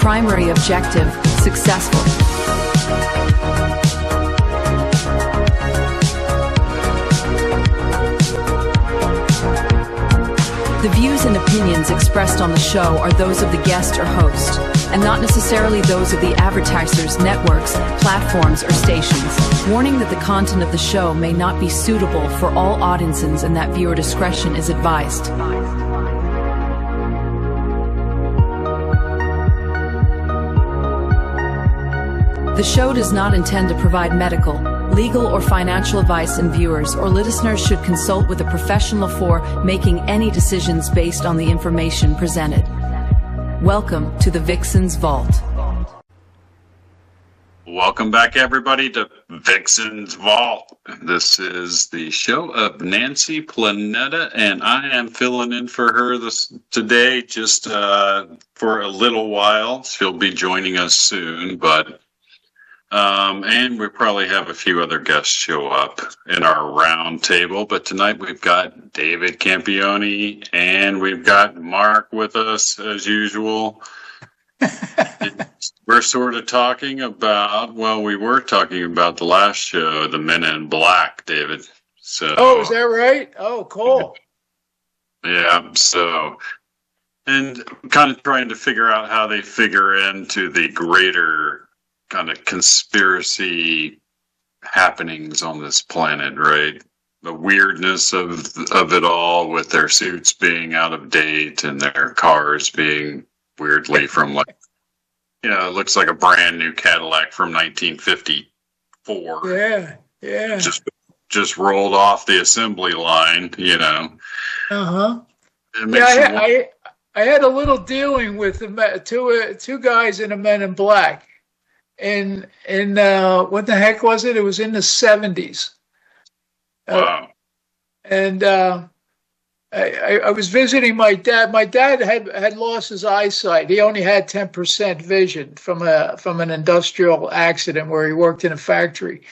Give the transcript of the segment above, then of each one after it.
primary objective, successful. The views and opinions expressed on the show are those of the guest or host, and not necessarily those of the advertisers, networks, platforms, or stations. Warning that the content of the show may not be suitable for all audiences and that viewer discretion is advised. The show does not intend to provide medical, legal, or financial advice, and viewers or listeners should consult with a professional for making any decisions based on the information presented. Welcome to the Vixen'S Vault. Welcome back, everybody, to Vixen'S Vault. This is the show of Nancy Planeta, and I am filling in for her today just for a little while. She'll be joining us soon, and we probably have a few other guests show up in our round table. But tonight we've got David Campione and we've got Mark with us as usual. We're sort of talking about, we were talking about the last show, the Men in Black, David. So, is that right? Oh, cool. Yeah, and kind of trying to figure out how they figure into the greater kind of conspiracy happenings on this planet, right? The weirdness of it all, with their suits being out of date and their cars being weirdly from it looks like a brand new Cadillac from 1954. Yeah. Just rolled off the assembly line, Uh-huh. I had a little dealing with two guys in the Men in Black. In what the heck was it? It was in the 70s. Wow. And I was visiting my dad. My dad had lost his eyesight. He only had 10% vision from an industrial accident where he worked in a factory.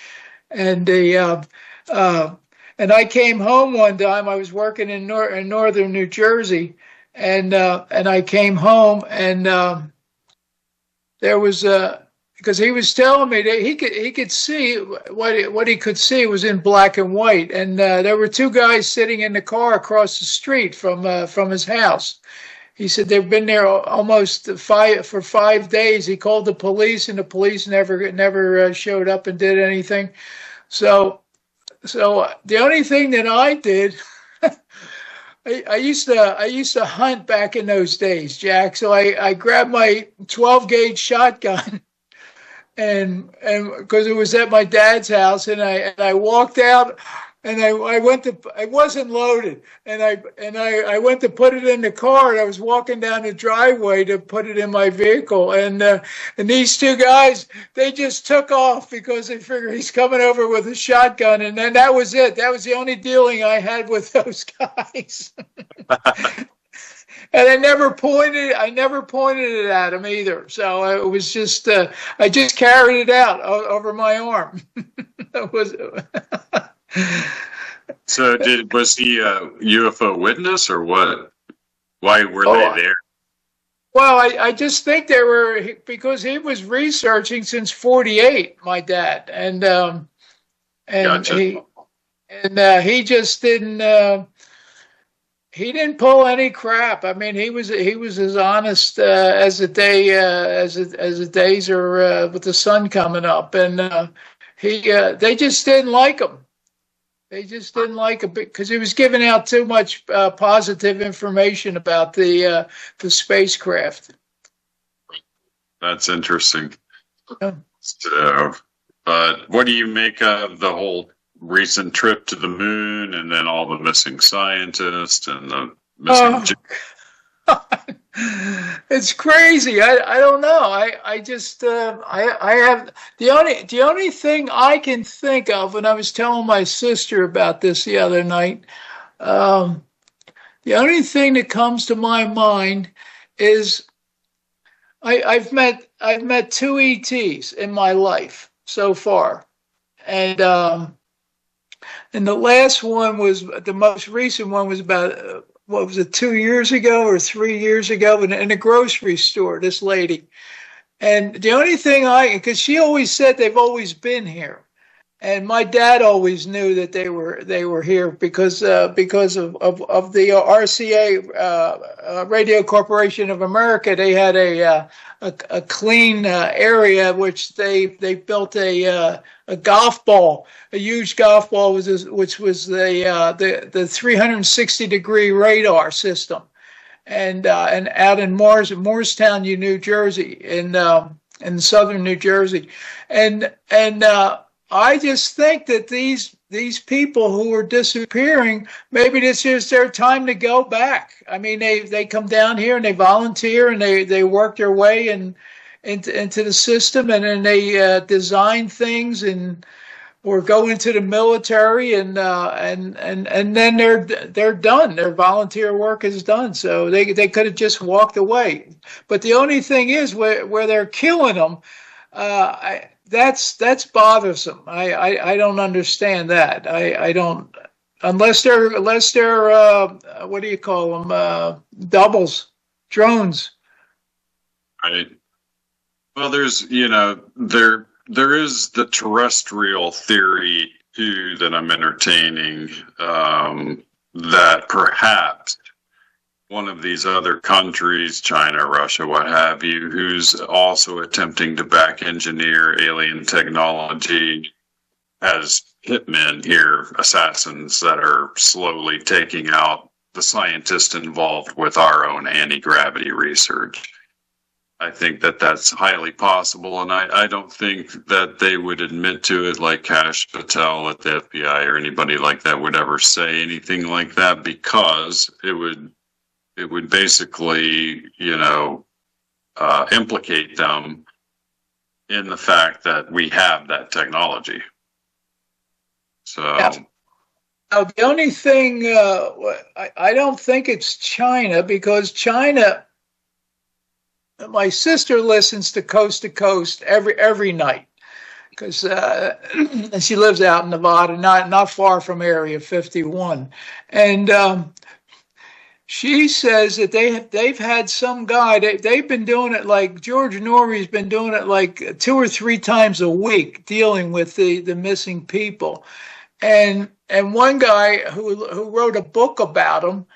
And and I came home one time. I was working in northern New Jersey, and I came home, and there was because he was telling me that he could see what he could see was in black and white, and there were two guys sitting in the car across the street from his house. He said they've been there almost for 5 days. He called the police, and the police never showed up and did anything. So the only thing that I did, I used to hunt back in those days, Jack. So I grabbed my 12-gauge shotgun. And because it was at my dad's house, and I walked out, and I wasn't loaded, and I went to put it in the car, and I was walking down the driveway to put it in my vehicle, and these two guys, they just took off because they figured he's coming over with a shotgun, and then that was it. That was the only dealing I had with those guys. And I never pointed it at him either. So it was just, I just carried it out over my arm. So was he a UFO witness or what? Why were they there? Well, I just think they were, because he was researching since '48, my dad. And Gotcha. He just didn't, he didn't pull any crap. I mean, he was as honest as the days are with the sun coming up, and they just didn't like him. They just didn't like him because he was giving out too much positive information about the spacecraft. That's interesting. Yeah. So, but what do you make of the whole recent trip to the moon, and then all the missing scientists and the missing? It's crazy. I don't know. I just I have the only thing I can think of when I was telling my sister about this the other night. The only thing that comes to my mind is I've met two ETs in my life so far, and the last one was the most recent one was what was it, 2 years ago or 3 years ago in a grocery store, this lady. And the only thing because she always said they've always been here. And my dad always knew that they were here because of the RCA, Radio Corporation of America. They had a clean area which they built a golf ball, a huge golf ball, which was the 360-degree radar system, and out in Morristown, New Jersey, in southern New Jersey, and I just think that these people who are disappearing, maybe this is their time to go back. I mean, they come down here and they volunteer and they work their way into the system, and then they design things or go into the military, and then they're done. Their volunteer work is done. So they could have just walked away. But the only thing is where they're killing them. That's bothersome. I don't understand that. I don't, unless they're what do you call them? Doubles, drones. Right. Well, there's there is the terrestrial theory too that I'm entertaining, that perhaps one of these other countries, China, Russia, what have you, who's also attempting to back engineer alien technology, has hitmen here, assassins that are slowly taking out the scientists involved with our own anti-gravity research. I think that that's highly possible, and I don't think that they would admit to it, like Kash Patel at the FBI or anybody like that would ever say anything like that, because it would basically, implicate them in the fact that we have that technology. So, yeah. Now, the only thing, I don't think it's China, because China, my sister listens to Coast every night, because she lives out in Nevada, not far from Area 51, and she says that they've had some guy, they've been doing it, like George Norrie's been doing it like 2 or 3 times a week, dealing with the missing people, and one guy who wrote a book about them,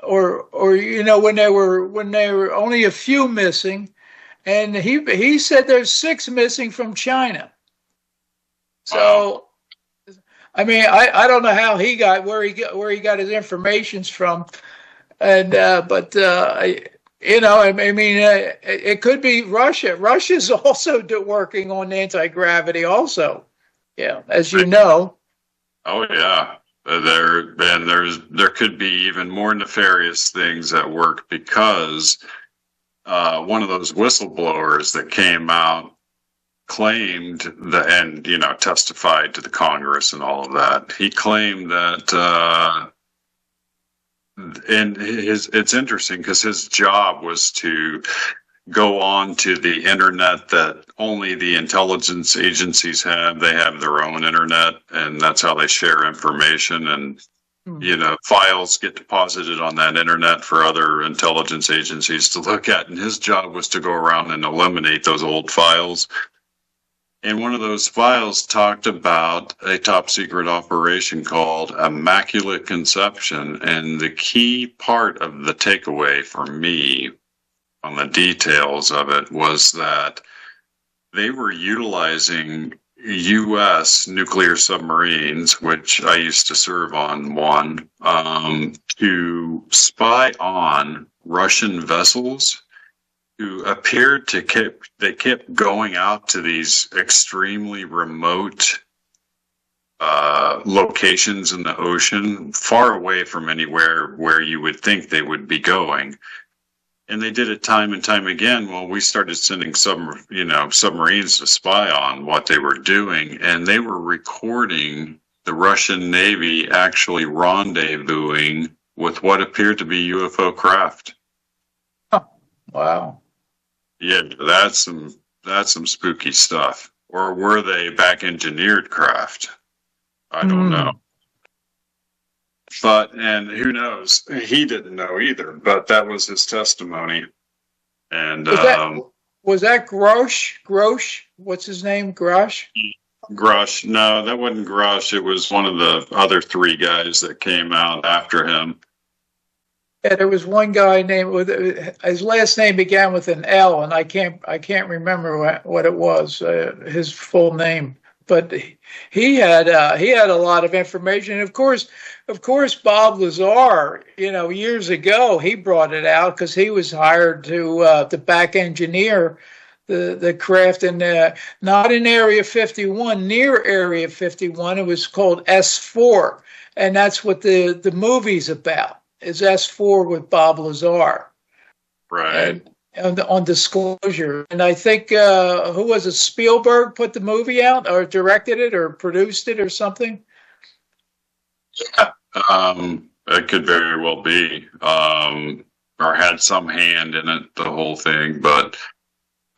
or when they were only a few missing, and he said there's 6 missing from China. So, I mean, I don't know how he got where he got his information from, and I mean, it could be Russia. Russia's also working on anti-gravity, also. Yeah, as you know. Oh yeah, there could be even more nefarious things at work, because one of those whistleblowers that came out claimed that, and testified to the Congress and all of that. He claimed that, and it's interesting because his job was to go on to the internet that only the intelligence agencies have. They have their own internet, and that's how they share information. And files get deposited on that internet for other intelligence agencies to look at. And his job was to go around and eliminate those old files. And one of those files talked about a top secret operation called Immaculate Conception. And the key part of the takeaway for me on the details of it was that they were utilizing U.S. nuclear submarines, which I used to serve on one, to spy on Russian vessels who appeared to kept going out to these extremely remote locations in the ocean, far away from anywhere where you would think they would be going. And they did it time and time again. Well, we started sending submarines to spy on what they were doing, and they were recording the Russian Navy actually rendezvousing with what appeared to be UFO craft. Oh, wow. Yeah, that's some spooky stuff. Or were they back engineered craft? I don't know. and who knows? He didn't know either, but that was his testimony. And was that Grosh? Grosh? What's his name? Grosh? Grush? No, that wasn't Grush. It was one of the other three guys that came out after him. Yeah, there was one guy named his last name began with an L, and I can't remember what it was, his full name. But he had a lot of information. Of course, Bob Lazar, years ago, he brought it out because he was hired to back engineer the craft not in Area 51, near Area 51. It was called S4, and that's what the movie's about. Is S4 with Bob Lazar, right? And on Disclosure, and I think who was it? Spielberg put the movie out, or directed it, or produced it, or something. Yeah, it could very well be, or had some hand in it, the whole thing. But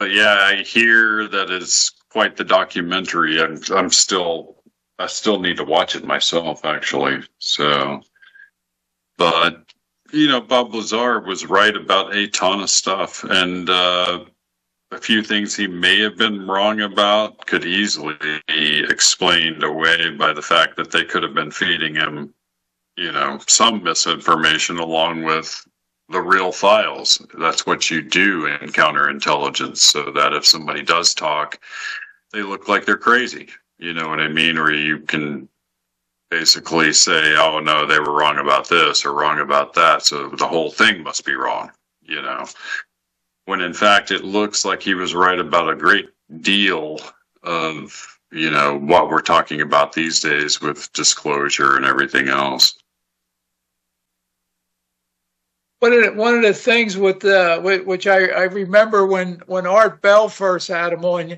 yeah, I hear that it's quite the documentary, and I still need to watch it myself, actually. So. But, Bob Lazar was right about a ton of stuff, and a few things he may have been wrong about could easily be explained away by the fact that they could have been feeding him, some misinformation along with the real files. That's what you do in counterintelligence, so that if somebody does talk, they look like they're crazy. You know what I mean? Or you can basically say, oh no, they were wrong about this or wrong about that, so the whole thing must be wrong, when in fact it looks like he was right about a great deal of what we're talking about these days with disclosure and everything else. One of the things with which I remember when Art Bell first had him on,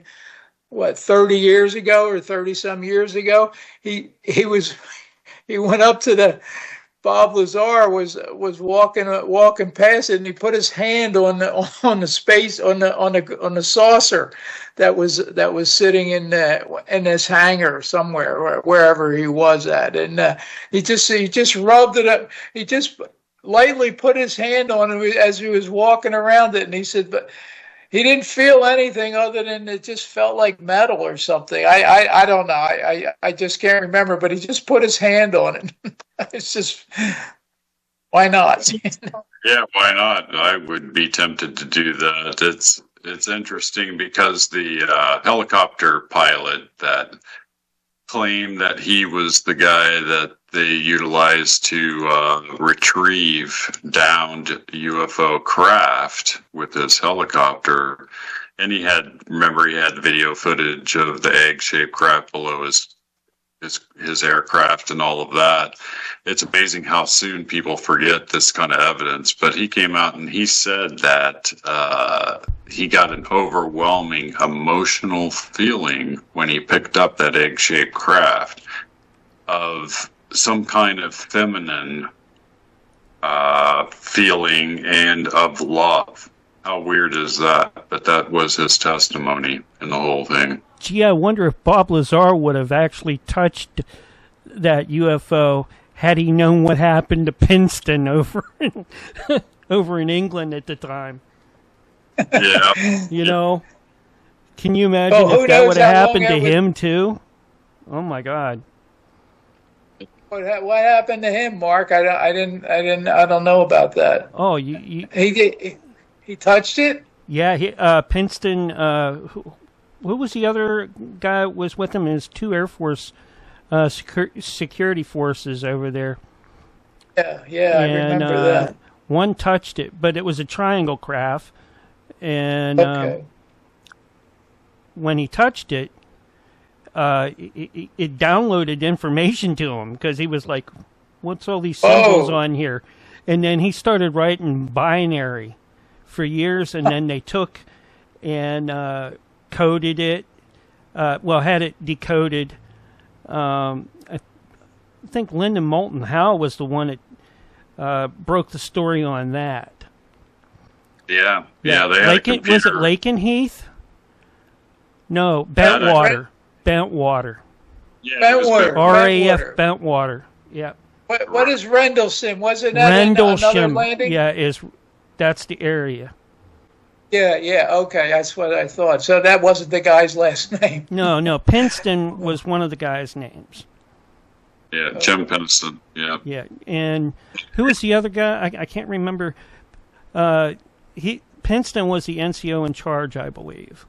30 years ago or 30 some years ago, he went up to Bob Lazar was walking past it, and he put his hand on the space on the saucer that was sitting in this hangar somewhere, wherever he was at, and he just rubbed it up. He just lightly put his hand on it as he was walking around it, and he said, but he didn't feel anything other than it just felt like metal or something. I don't know. I just can't remember, but he just put his hand on it. It's just, why not? Yeah, why not? I would be tempted to do that. It's interesting because the helicopter pilot that claimed that he was the guy that they utilized to retrieve downed UFO craft with his helicopter, and he had video footage of the egg-shaped craft below his aircraft and all of that. It's amazing how soon people forget this kind of evidence, but he came out and he said that he got an overwhelming emotional feeling when he picked up that egg-shaped craft of some kind of feminine feeling and of love. How weird is that? But that was his testimony in the whole thing. Gee, I wonder if Bob Lazar would have actually touched that UFO had he known what happened to Princeton over in England at the time. Yeah. Can you imagine if that would have happened to him too? Oh my God. What happened to him, Mark? I don't know about that. Oh, he touched it? Yeah, Princeton. Who was the other guy that was with him? His two Air Force security forces over there. Yeah, I remember that. One touched it, but it was a triangle craft, and when he touched it, it downloaded information to him because he was like, "What's all these symbols on here?" And then he started writing binary for years, and then they took and coded it. Had it decoded. I think Lyndon Moulton Howe was the one that broke the story on that. Yeah. They had a computer. Was it Lakenheath? No, Bentwater. Bentwater. Yeah, Bentwater. RAF Bentwater. Yeah. What is Rendlesham? Wasn't that another Rendlesham, landing? yeah, that's the area. Yeah, okay, that's what I thought. So that wasn't the guy's last name. No, Pinston was one of the guy's names. Yeah, Jim Pinston. Yeah. Yeah, and who was the other guy? I can't remember. Pinston was the NCO in charge, I believe.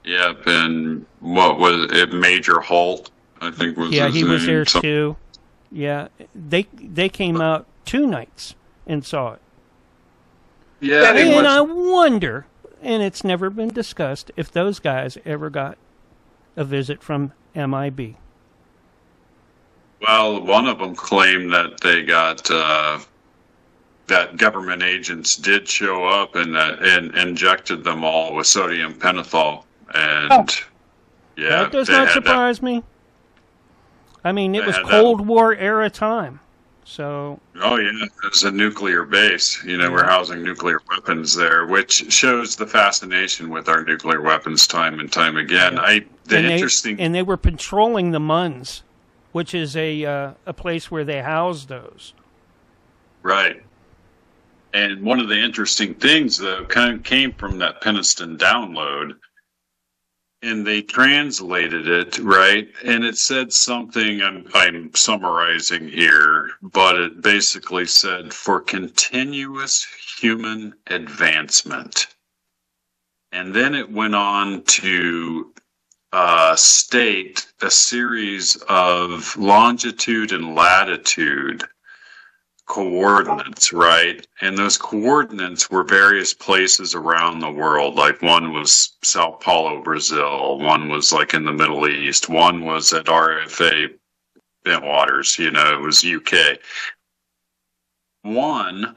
Yep, and what was it? Major Holt, I think was. Yeah, his he was name. there too. Yeah, they came out 2 nights and saw it. Yeah, and I wonder, and it's never been discussed, if those guys ever got a visit from MIB. Well, one of them claimed that they got that government agents did show up and injected them all with sodium pentothal, and yeah, that does not surprise me. I mean, it was Cold War era time, so. Oh yeah, it's a nuclear base. We're housing nuclear weapons there, which shows the fascination with our nuclear weapons time and time again. Yeah. And they were patrolling the Muns, which is a place where they house those. Right. And one of the interesting things, though, kind of came from that Peniston download, and they translated it, right? And it said something, I'm summarizing here, but it basically said, for continuous human advancement. And then it went on to state a series of longitude and latitude coordinates, right? And those coordinates were various places around the world. Like one was Sao Paulo, Brazil. One was like in the Middle East. One was at RFA Bentwaters, it was UK. One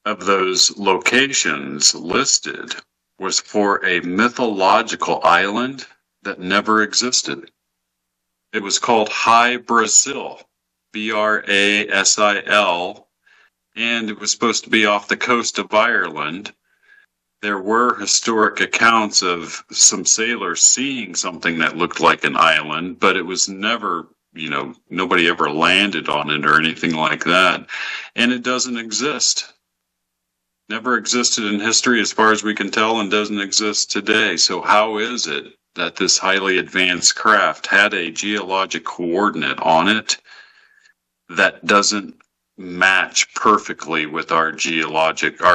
of those locations listed was for a mythological island that never existed. It was called High Brasil. Brasil, and it was supposed to be off the coast of Ireland. There were historic accounts of some sailors seeing something that looked like an island, but it was never, nobody ever landed on it or anything like that. And it doesn't exist. Never existed in history as far as we can tell, and doesn't exist today. So how is it that this highly advanced craft had a geologic coordinate on it that doesn't match perfectly with our geology or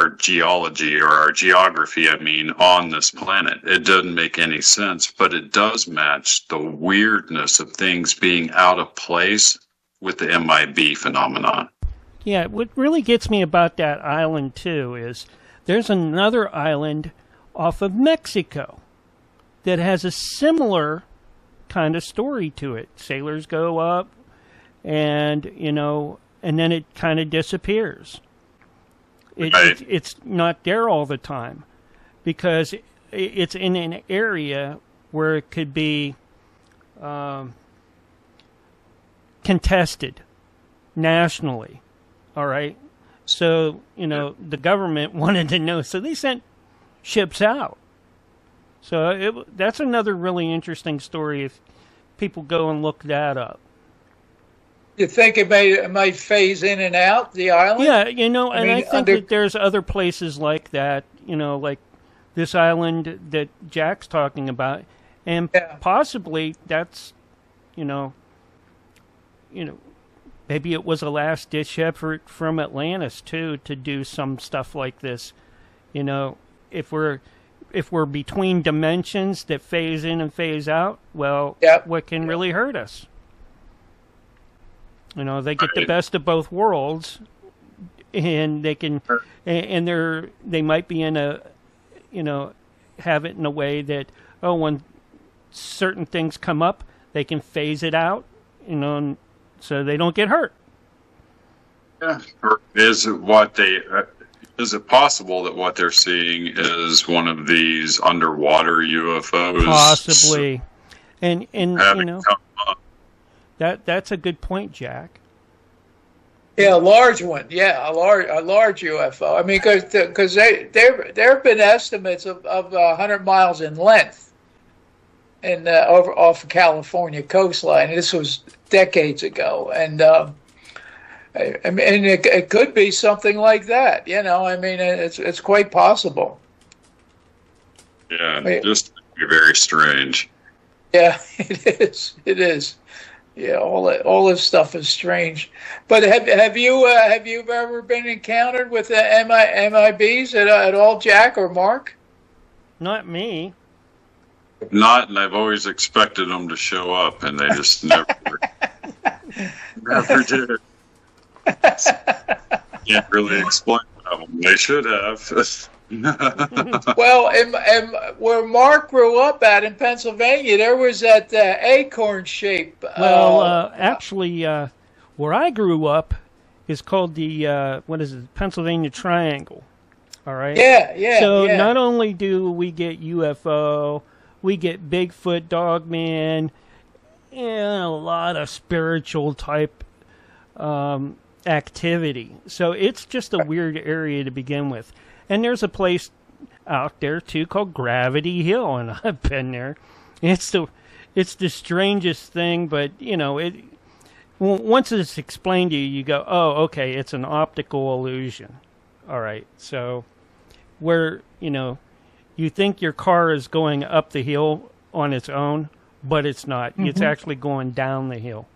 our geography, on this planet? It doesn't make any sense, but it does match the weirdness of things being out of place with the MIB phenomenon. Yeah, what really gets me about that island, too, is there's another island off of Mexico that has a similar kind of story to it. Sailors go up, and and then it kind of disappears. It's not there all the time because it's in an area where it could be contested nationally. All right, so the government wanted to know, so they sent ships out. So that's another really interesting story if people go and look that up. You think it might phase in and out the island? Yeah, I think that there's other places like that, like this island that Jack's talking about, and possibly that's, maybe it was a last-ditch effort from Atlantis too to do some stuff like this. If we're between dimensions that phase in and phase out, well, what can really hurt us? They get the best of both worlds, and they can, and they might be in a, have it in a way that, when certain things come up, they can phase it out, so they don't get hurt. Yeah. Or is it possible that what they're seeing is one of these underwater UFOs? Possibly, and That's a good point, Jack. Yeah, a large one. Yeah, a large UFO. Because there have been estimates of 100 miles in length, and off the California coastline. This was decades ago, and I mean, it could be something like that. I mean, it's quite possible. Yeah, just very strange. Yeah, it is. It is. Yeah, all this stuff is strange. But have you ever been encountered with the MIBs at all, Jack or Mark? Not me. Not, and I've always expected them to show up, and they just never did. Can't really explain them. They should have. Well, where Mark grew up at in Pennsylvania, there was that acorn shape. Well, actually, where I grew up is called the Pennsylvania Triangle. All right. Yeah. So not only do we get UFO, we get Bigfoot, Dogman, and a lot of spiritual type activity. So it's just a weird area to begin with. And there's a place out there too called Gravity Hill, and I've been there. It's the strangest thing, but once it's explained to you, you go, oh, okay, it's an optical illusion. All right, so where you think your car is going up the hill on its own, but it's not. Mm-hmm. It's actually going down the hill.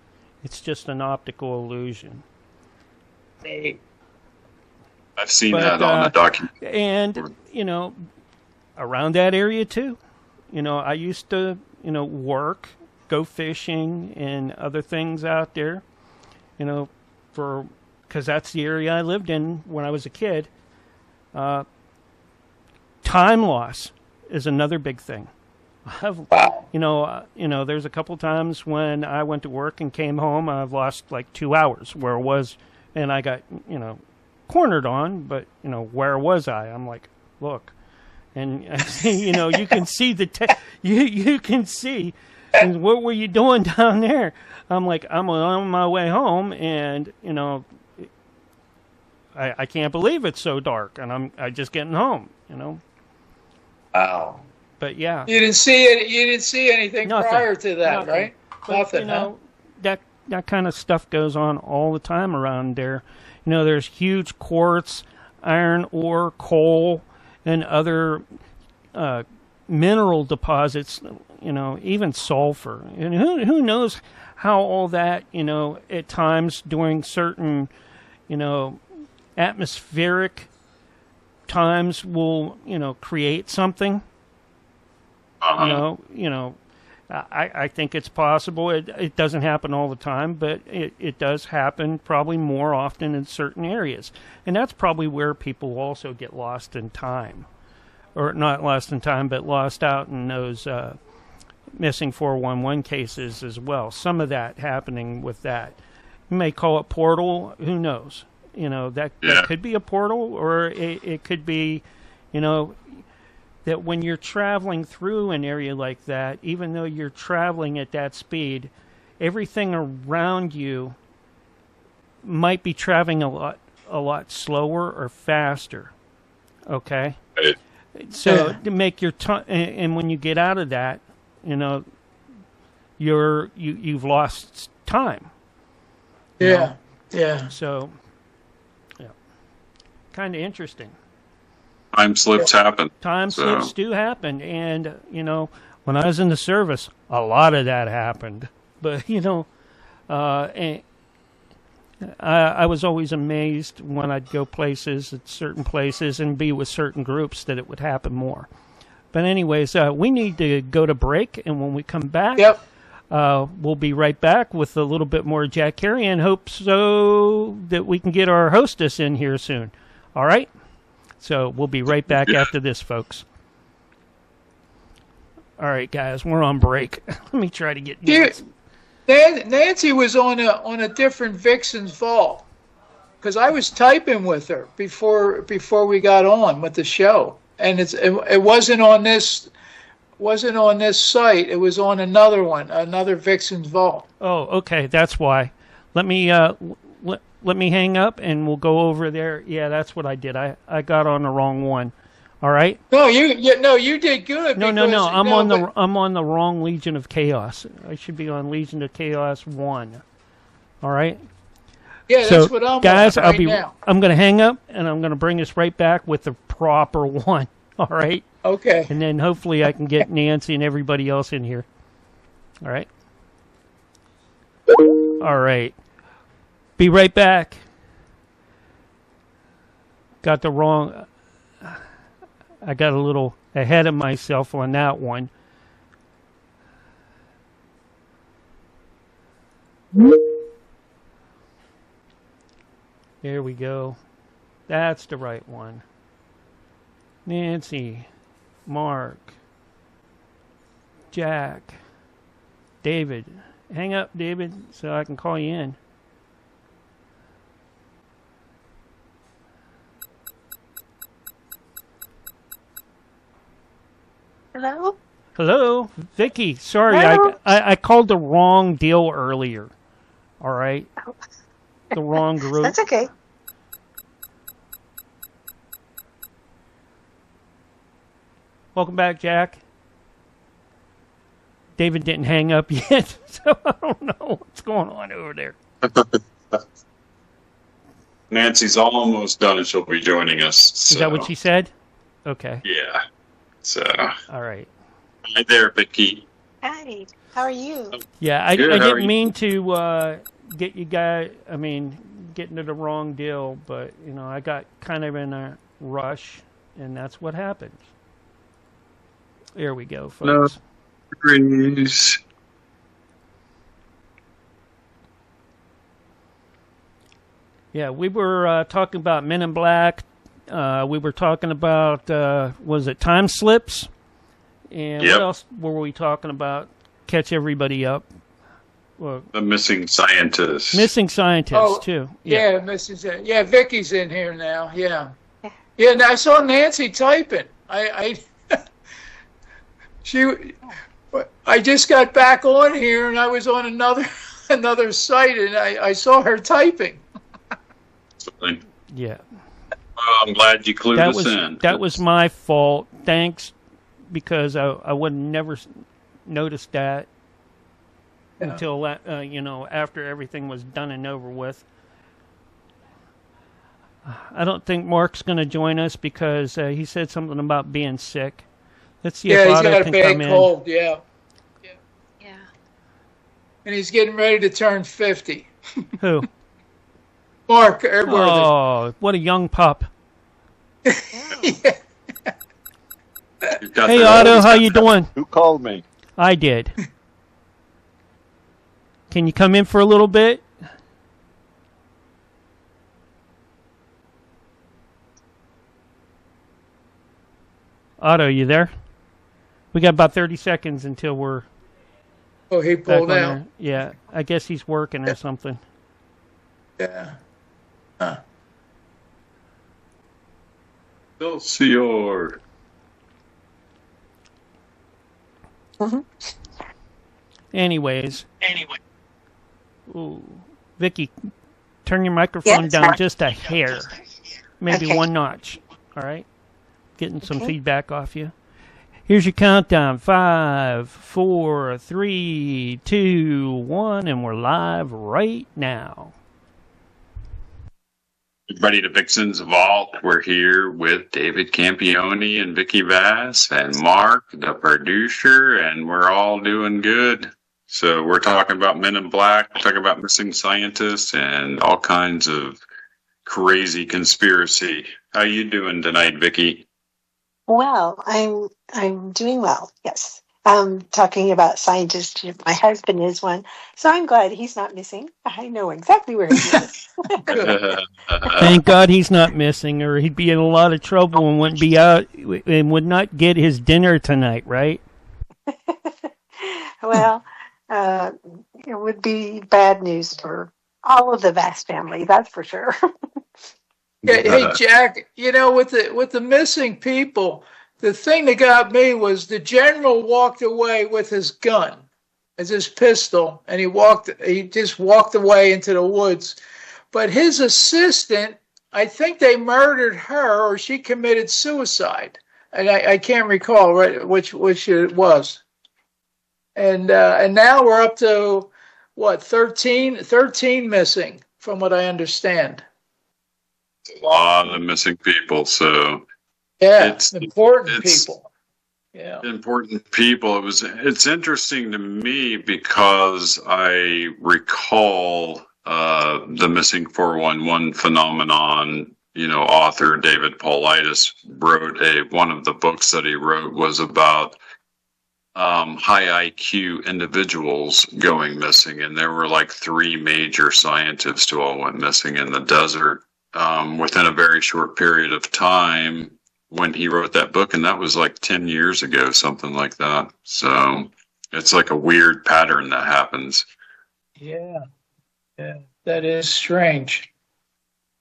It's just an optical illusion. I've seen that on the documentary. And, around that area too. I used to, work, go fishing and other things out there, because that's the area I lived in when I was a kid. Time loss is another big thing. Wow. There's a couple times when I went to work and came home, I've lost like 2 hours where it was, and I got, cornered on, but where was I? I'm like, look, and I see, you can see you can see, and what were you doing down there? I'm like, I'm on my way home, and I can't believe it's so dark, and I'm just getting home, Wow. But yeah, you didn't see it. You didn't see anything Nothing. prior to that, Nothing. right? But, Nothing. Huh? That kind of stuff goes on all the time around there. There's huge quartz, iron ore, coal, and other mineral deposits, even sulfur. And who knows how all that, at times during certain, atmospheric times will, create something. Uh-huh. I think it's possible. It doesn't happen all the time, but it does happen probably more often in certain areas. And that's probably where people also get lost in time. Or not lost in time, but lost out in those missing 411 cases as well. Some of that happening with that. You may call it portal. Who knows? That could be a portal, or it could be, that when you're traveling through an area like that, even though you're traveling at that speed, everything around you might be traveling a lot slower or faster. Okay? So to make your time, and when you get out of that, you've lost time. Yeah. So, kind of interesting. Time slips happen. Time slips do happen, and when I was in the service, a lot of that happened. But and I was always amazed when I'd go places at certain places and be with certain groups that it would happen more. But anyways, we need to go to break, and when we come back, we'll be right back with a little bit more Jack Carey, and hope so that we can get our hostess in here soon. All right? So we'll be right back after this, folks. All right, guys, we're on break. Let me try to get Nancy was on a different Vixen's Vault, because I was typing with her before we got on with the show, and it wasn't on this site. It was on another one, another Vixen's Vault. Oh, okay, that's why. Let me let me hang up, and we'll go over there. Yeah, that's what I did. I got on the wrong one. All right. No, you did good. No. I'm on the wrong Legion of Chaos. I should be on Legion of Chaos 1. All right. Yeah, that's what I'm guys, on right now. I'm going to hang up, and I'm going to bring us right back with the proper one. All right? Okay. And then hopefully I can get Nancy and everybody else in here. All right? All right. Be right back. I got a little ahead of myself on that one. There we go. That's the right one. Nancy, Mark, Jack, David. Hang up, David, so I can call you in. Hello? Hello, Vicky. Sorry, Hello? I called the wrong deal earlier. All right? Oh. The wrong group. That's okay. Welcome back, Jack. David didn't hang up yet, so I don't know what's going on over there. Nancy's almost done and she'll be joining us. So. Is that what she said? Okay. Yeah. So. All right. Hi there, Vicky. Hi. How are you? Yeah, I Good, how are didn't you? mean to get you guys, get into the wrong deal, but, I got kind of in a rush, and that's what happens. There we go, folks. No. Agrees. Yeah, we were talking about Men in Black. We were talking about, was it time slips? And Yep. what else were we talking about? Catch everybody up. Well, The missing scientist. missing scientists, too. Yeah, Mrs. Yeah, Vicky's in here now. Yeah. Yeah, and I saw Nancy typing. I just got back on here and I was on another site and I saw her typing. Yeah. Well, I'm glad you clued us in. That was my fault. Thanks, because I would never noticed that until after everything was done and over with. I don't think Mark's going to join us because he said something about being sick. Let's see if Yeah, he's Otto got a can bad come in. cold. Yeah, Yeah. and he's getting ready to turn 50. Who? Mark Airworthy. Oh, what a young pup! Oh. You've got Hey, that- Otto, how you doing? Who called me? I did. Can you come in for a little bit? Otto, you there? We got about 30 seconds until we're Oh, he back pulled on out. there. Yeah, I guess he's working or something. Yeah. Excelsior. Anyways. Ooh. Vicky, turn your microphone Yes. down just a hair. Maybe Okay. one notch. All right? Getting some Okay. feedback off you. Here's your countdown. 5, 4, 3, 2, 1, and we're live right now. Everybody to Vixen's Vault. We're here with David Campione and Vicky Vass and Mark, the producer, and we're all doing good. So we're talking about Men in Black, talking about missing scientists, and all kinds of crazy conspiracy. How you doing tonight, Vicky? Well, I'm doing well. Yes. Talking about scientists. My husband is one, so I'm glad he's not missing. I know exactly where he is. Thank God he's not missing, or he'd be in a lot of trouble and wouldn't be out and would not get his dinner tonight, right? Well, it would be bad news for all of the Vast family, that's for sure. Yeah, hey Jack, with the missing people, the thing that got me was the general walked away with his gun, as his pistol, and he just walked away into the woods. But his assistant, I think they murdered her, or she committed suicide, and I can't recall which it was. And now we're up to what, 13 missing from what I understand. A lot of missing people. So Yeah, it's important people. Yeah. Important people. It's interesting to me because I recall the missing 411 phenomenon. Author David Paulides wrote one of the books that he wrote was about high IQ individuals going missing, and there were like 3 major scientists who all went missing in the desert within a very short period of time when he wrote that book, and that was like 10 years ago, something like that. So it's like a weird pattern that happens. Yeah, that is strange.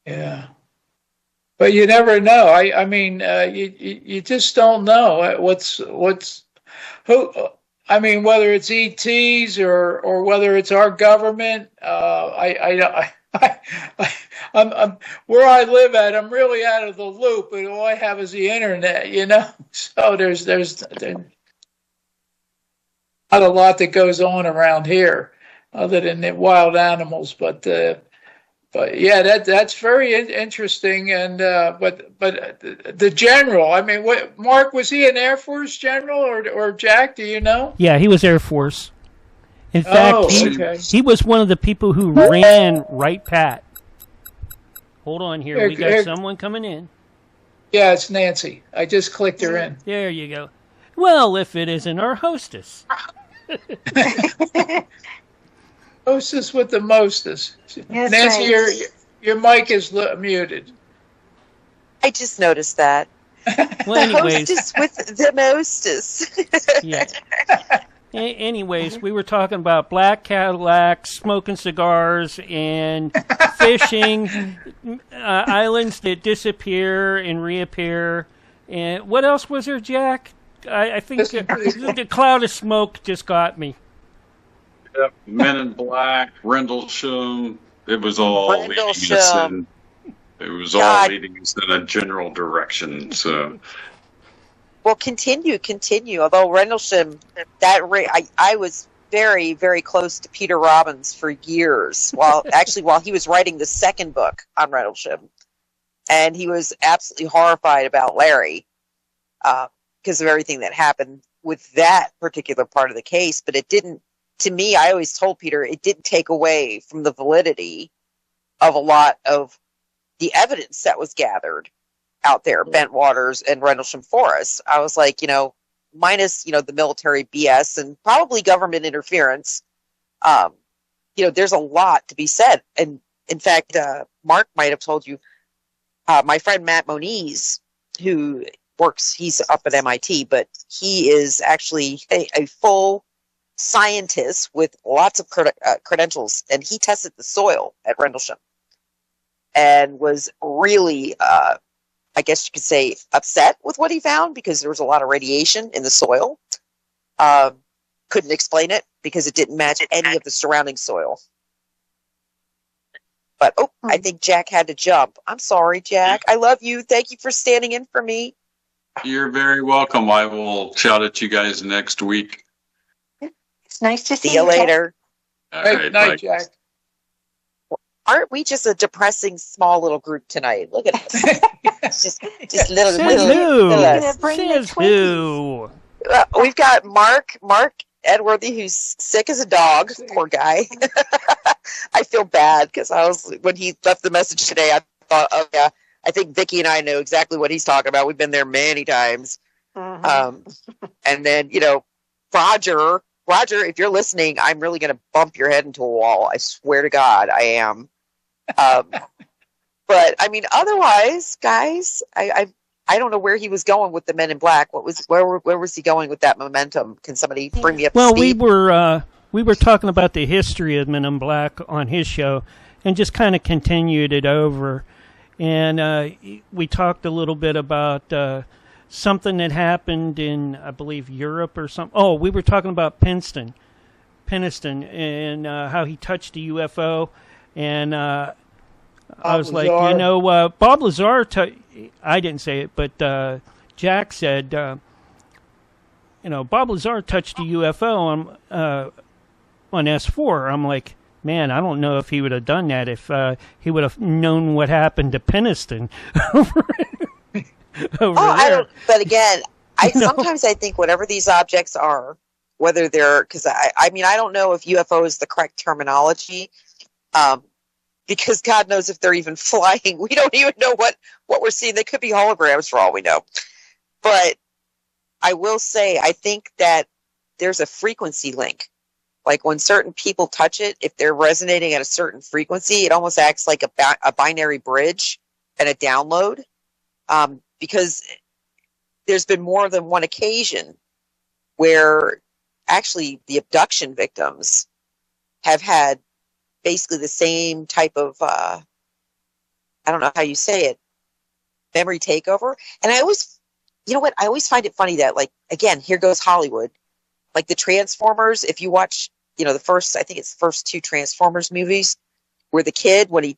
Yeah. But you never know. I mean, you just don't know who. I mean, whether it's ETs or whether it's our government. I'm where I live at. I'm really out of the loop, and all I have is the internet. So there's not a lot that goes on around here, other than the wild animals, but yeah, that's very interesting. And but the general, I mean, Mark, was he an Air Force general or Jack? Do you know? Yeah, he was Air Force. In fact, he was one of the people who ran Right Pat. Hold on here, we got someone coming in. Yeah, it's Nancy. I just clicked her in. There you go. Well, if it isn't our hostess. Hostess with the mostest. Yes, Nancy, right. your mic is muted. I just noticed that. Well, anyways. Hostess with the mostest. Yeah. Anyways, we were talking about black Cadillacs, smoking cigars, and fishing, islands that disappear and reappear. And what else was there, Jack? I think the cloud of smoke just got me. Yep. Men in Black, Rendlesham. It was all leading us in. It was all leading us in a general direction. So. Well, continue. Although Rendlesham, I was very, very close to Peter Robbins for years. While he was writing the second book on Rendlesham, and he was absolutely horrified about Larry because of everything that happened with that particular part of the case. But it didn't. To me, I always told Peter it didn't take away from the validity of a lot of the evidence that was gathered out there, Bentwaters and Rendlesham Forest. I was like, minus, the military BS and probably government interference, there's a lot to be said. And in fact, Mark might have told you, my friend Matt Moniz, who he's up at MIT, but he is actually a full scientist with lots of credentials, and he tested the soil at Rendlesham and was really, I guess you could say, upset with what he found because there was a lot of radiation in the soil. Couldn't explain it because it didn't match any of the surrounding soil. But, I think Jack had to jump. I'm sorry, Jack. I love you. Thank you for standing in for me. You're very welcome. I will shout at you guys next week. It's nice to see you later. All Good right, night, bye. Jack. Aren't we just a depressing small little group tonight? Look at us. just little. Says who? We've got Mark Edworthy, who's sick as a dog. Poor guy. I feel bad because when he left the message today, I thought, oh yeah, I think Vicki and I know exactly what he's talking about. We've been there many times. And then Roger, if you're listening, I'm really going to bump your head into a wall. I swear to God, I am. But I mean, otherwise, guys, I don't know where he was going with the Men in Black. Where was he going with that momentum? Can somebody bring me up to speed? We were talking about the history of Men in Black on his show, and just kind of continued it over. And we talked a little bit about something that happened in, I believe, Europe or something. Oh, we were talking about Peniston, and how he touched a UFO. And I was like, Bob Lazar, I didn't say it, but Jack said, Bob Lazar touched a UFO on S4. I'm like, man, I don't know if he would have done that if he would have known what happened to Peniston over there. I don't. But again, sometimes I think whatever these objects are, whether they're, because I mean, I don't know if UFO is the correct terminology, because God knows if they're even flying. We don't even know what we're seeing. They could be holograms for all we know. But I will say, I think that there's a frequency link. Like when certain people touch it, if they're resonating at a certain frequency, it almost acts like a binary bridge and a download. Because there's been more than one occasion where actually the abduction victims have had basically the same type of, I don't know how you say it, memory takeover. And I always, you know what, I always find it funny that, like, again, here goes Hollywood. Like the Transformers, if you watch, you know, I think it's the first 2 Transformers movies, where the kid, when he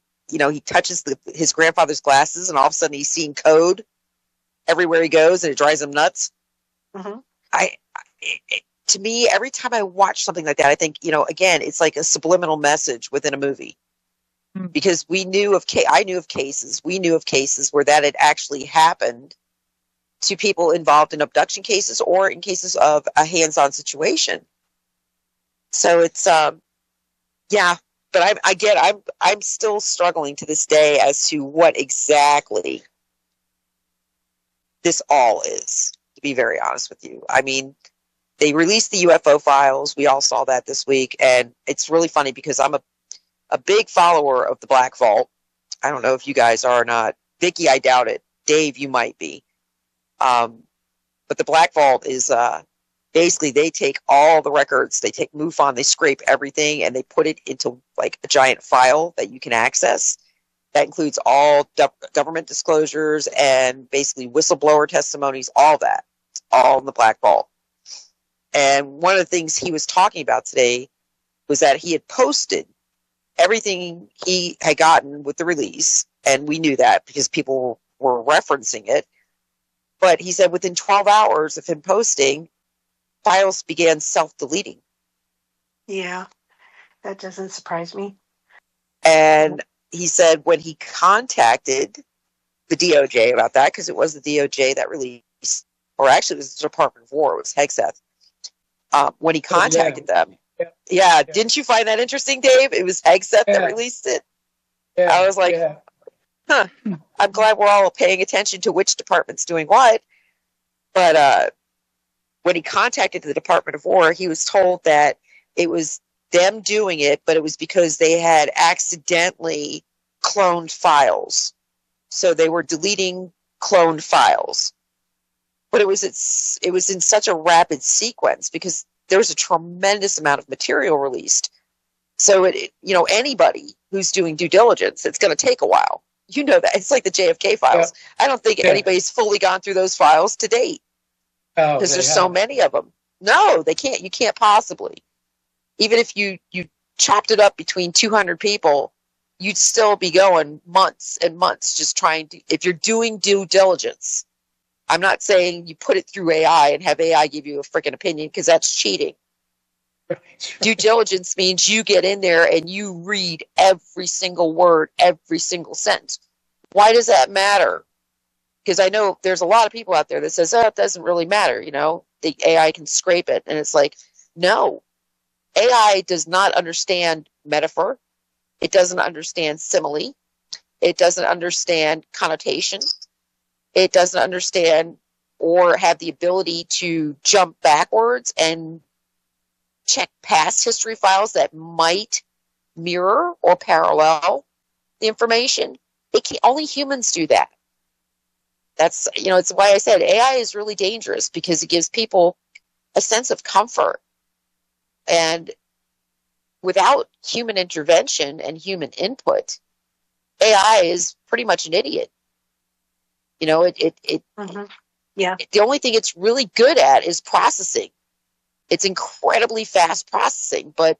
touches his grandfather's glasses and all of a sudden he's seeing code everywhere he goes and it drives him nuts. Mm-hmm. To me, every time I watch something like that, I think, you know, again, it's like a subliminal message within a movie. Mm-hmm. Because we knew of cases where that had actually happened to people involved in abduction cases or in cases of a hands-on situation. So it's, yeah, but I'm still struggling to this day as to what exactly this all is, to be very honest with you. I mean, they released the UFO files. We all saw that this week. And it's really funny because I'm a big follower of the Black Vault. I don't know if you guys are or not. Vicky, I doubt it. Dave, you might be. But the Black Vault is basically they take all the records, they take MUFON, they scrape everything, and they put it into like a giant file that you can access. That includes all government disclosures and basically whistleblower testimonies, all that. It's all in the Black Vault. And one of the things he was talking about today was that he had posted everything he had gotten with the release, and we knew that because people were referencing it. But he said within 12 hours of him posting, files began self-deleting. Yeah, that doesn't surprise me. And he said when he contacted the DOJ about that, because it was the DOJ that released, or actually it was the Department of War, it was Hegseth. When he contacted them, yeah, didn't you find that interesting, Dave? It was Hegseth that released it. Yeah, I was like, huh, I'm glad we're all paying attention to which department's doing what. But when he contacted the Department of War, he was told that it was them doing it, but it was because they had accidentally cloned files. So they were deleting cloned files. But it was in such a rapid sequence because there was a tremendous amount of material released. So anybody who's doing due diligence, it's going to take a while. You know that. It's like the JFK files. Yeah. I don't think anybody's fully gone through those files to date. Because there's so many of them. No, they can't. You can't possibly. Even if you chopped it up between 200 people, you'd still be going months and months just trying to, if you're doing due diligence. I'm not saying you put it through AI and have AI give you a freaking opinion, because that's cheating. Right. Due diligence means you get in there and you read every single word, every single sentence. Why does that matter? Because I know there's a lot of people out there that says, it doesn't really matter, the AI can scrape it. And it's like, no. AI does not understand metaphor. It doesn't understand simile. It doesn't understand connotation. It doesn't understand or have the ability to jump backwards and check past history files that might mirror or parallel the information. Only humans do that. That's, it's why I said AI is really dangerous, because it gives people a sense of comfort. And without human intervention and human input, AI is pretty much an idiot. Mm-hmm. Yeah. The only thing it's really good at is processing. It's incredibly fast processing, but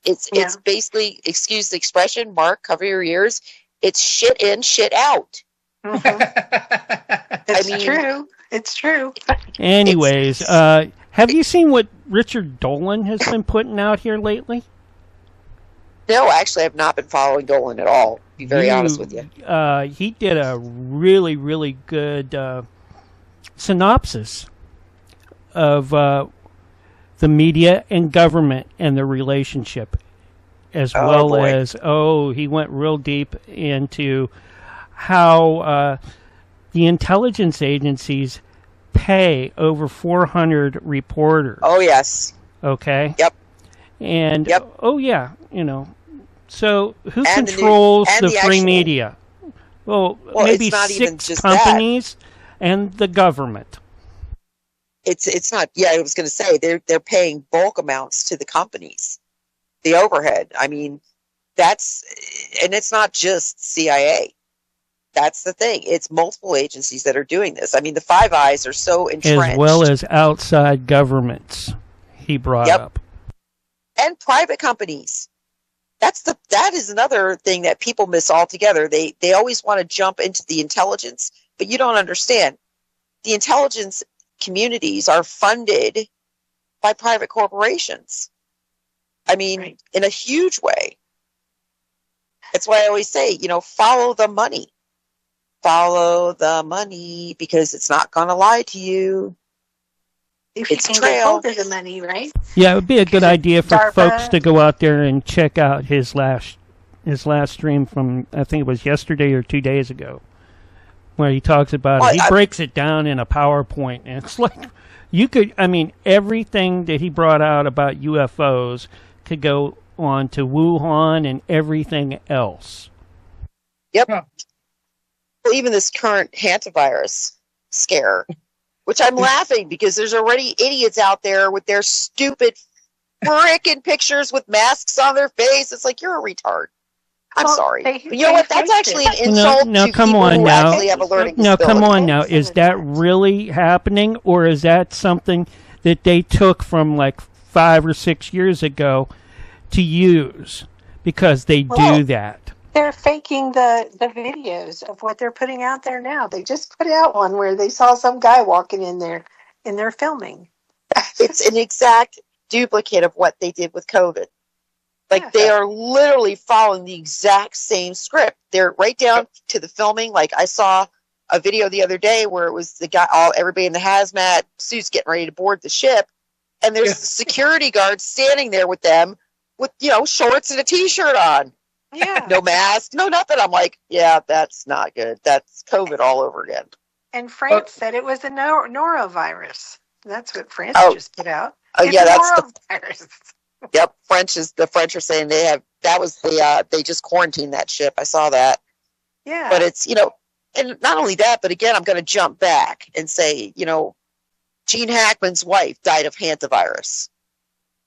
it's basically, excuse the expression, Mark, cover your ears. It's shit in, shit out. Mm-hmm. True. It's true. Anyways, have you seen what Richard Dolan has been putting out here lately? No, actually, I've not been following Dolan at all. To be very honest with you. He did a really, really good synopsis of the media and government and the relationship, as well as he went real deep into how the intelligence agencies pay over 400 reporters. Oh yes. Okay. Yep. And so who And controls the free actual media? Well, maybe it's not even 6 just companies and the government. It's not. Yeah, I was going to say they're paying bulk amounts to the companies, the overhead. I mean, and it's not just CIA. That's the thing. It's multiple agencies that are doing this. I mean, the Five Eyes are so entrenched, as well as outside governments. He brought up, and private companies. That is another thing that people miss altogether. They always want to jump into the intelligence, but you don't understand. The intelligence communities are funded by private corporations. I mean, in a huge way. That's why I always say, follow the money. Follow the money, because it's not going to lie to you. If you can get hold of the money, right? Yeah, it would be a good idea for DARPA. folks to go out there and check out his last stream from, I think it was yesterday or 2 days ago, where he talks about it. He breaks it down in a PowerPoint, and it's like everything that he brought out about UFOs could go on to Wuhan and everything else. Yep. Well, even this current hantavirus scare, which I'm laughing because there's already idiots out there with their stupid frickin' pictures with masks on their face. It's like, you're a retard. I'm sorry. But you know what? That's actually an insult to people who actually have a learning disability. Now, come on now. Is that really happening, or is that something that they took from like 5 or 6 years ago to use because they do that? They're faking the videos of what they're putting out there now. They just put out one where they saw some guy walking in there and they're filming. It's an exact duplicate of what they did with COVID. Like, they are literally following the exact same script. They're right down to the filming. Like, I saw a video the other day where it was the guy, everybody in the hazmat suits getting ready to board the ship, and there's the security guard standing there with them with, shorts and a t-shirt on. Yeah. No mask, no nothing. I'm like, yeah, that's not good. That's COVID all over again. And France said it was a norovirus. That's what France just put out. Oh, it's that's norovirus. Yep, the French are saying they just quarantined that ship. I saw that. Yeah. But it's, and not only that, but again, I'm going to jump back and say, Gene Hackman's wife died of hantavirus.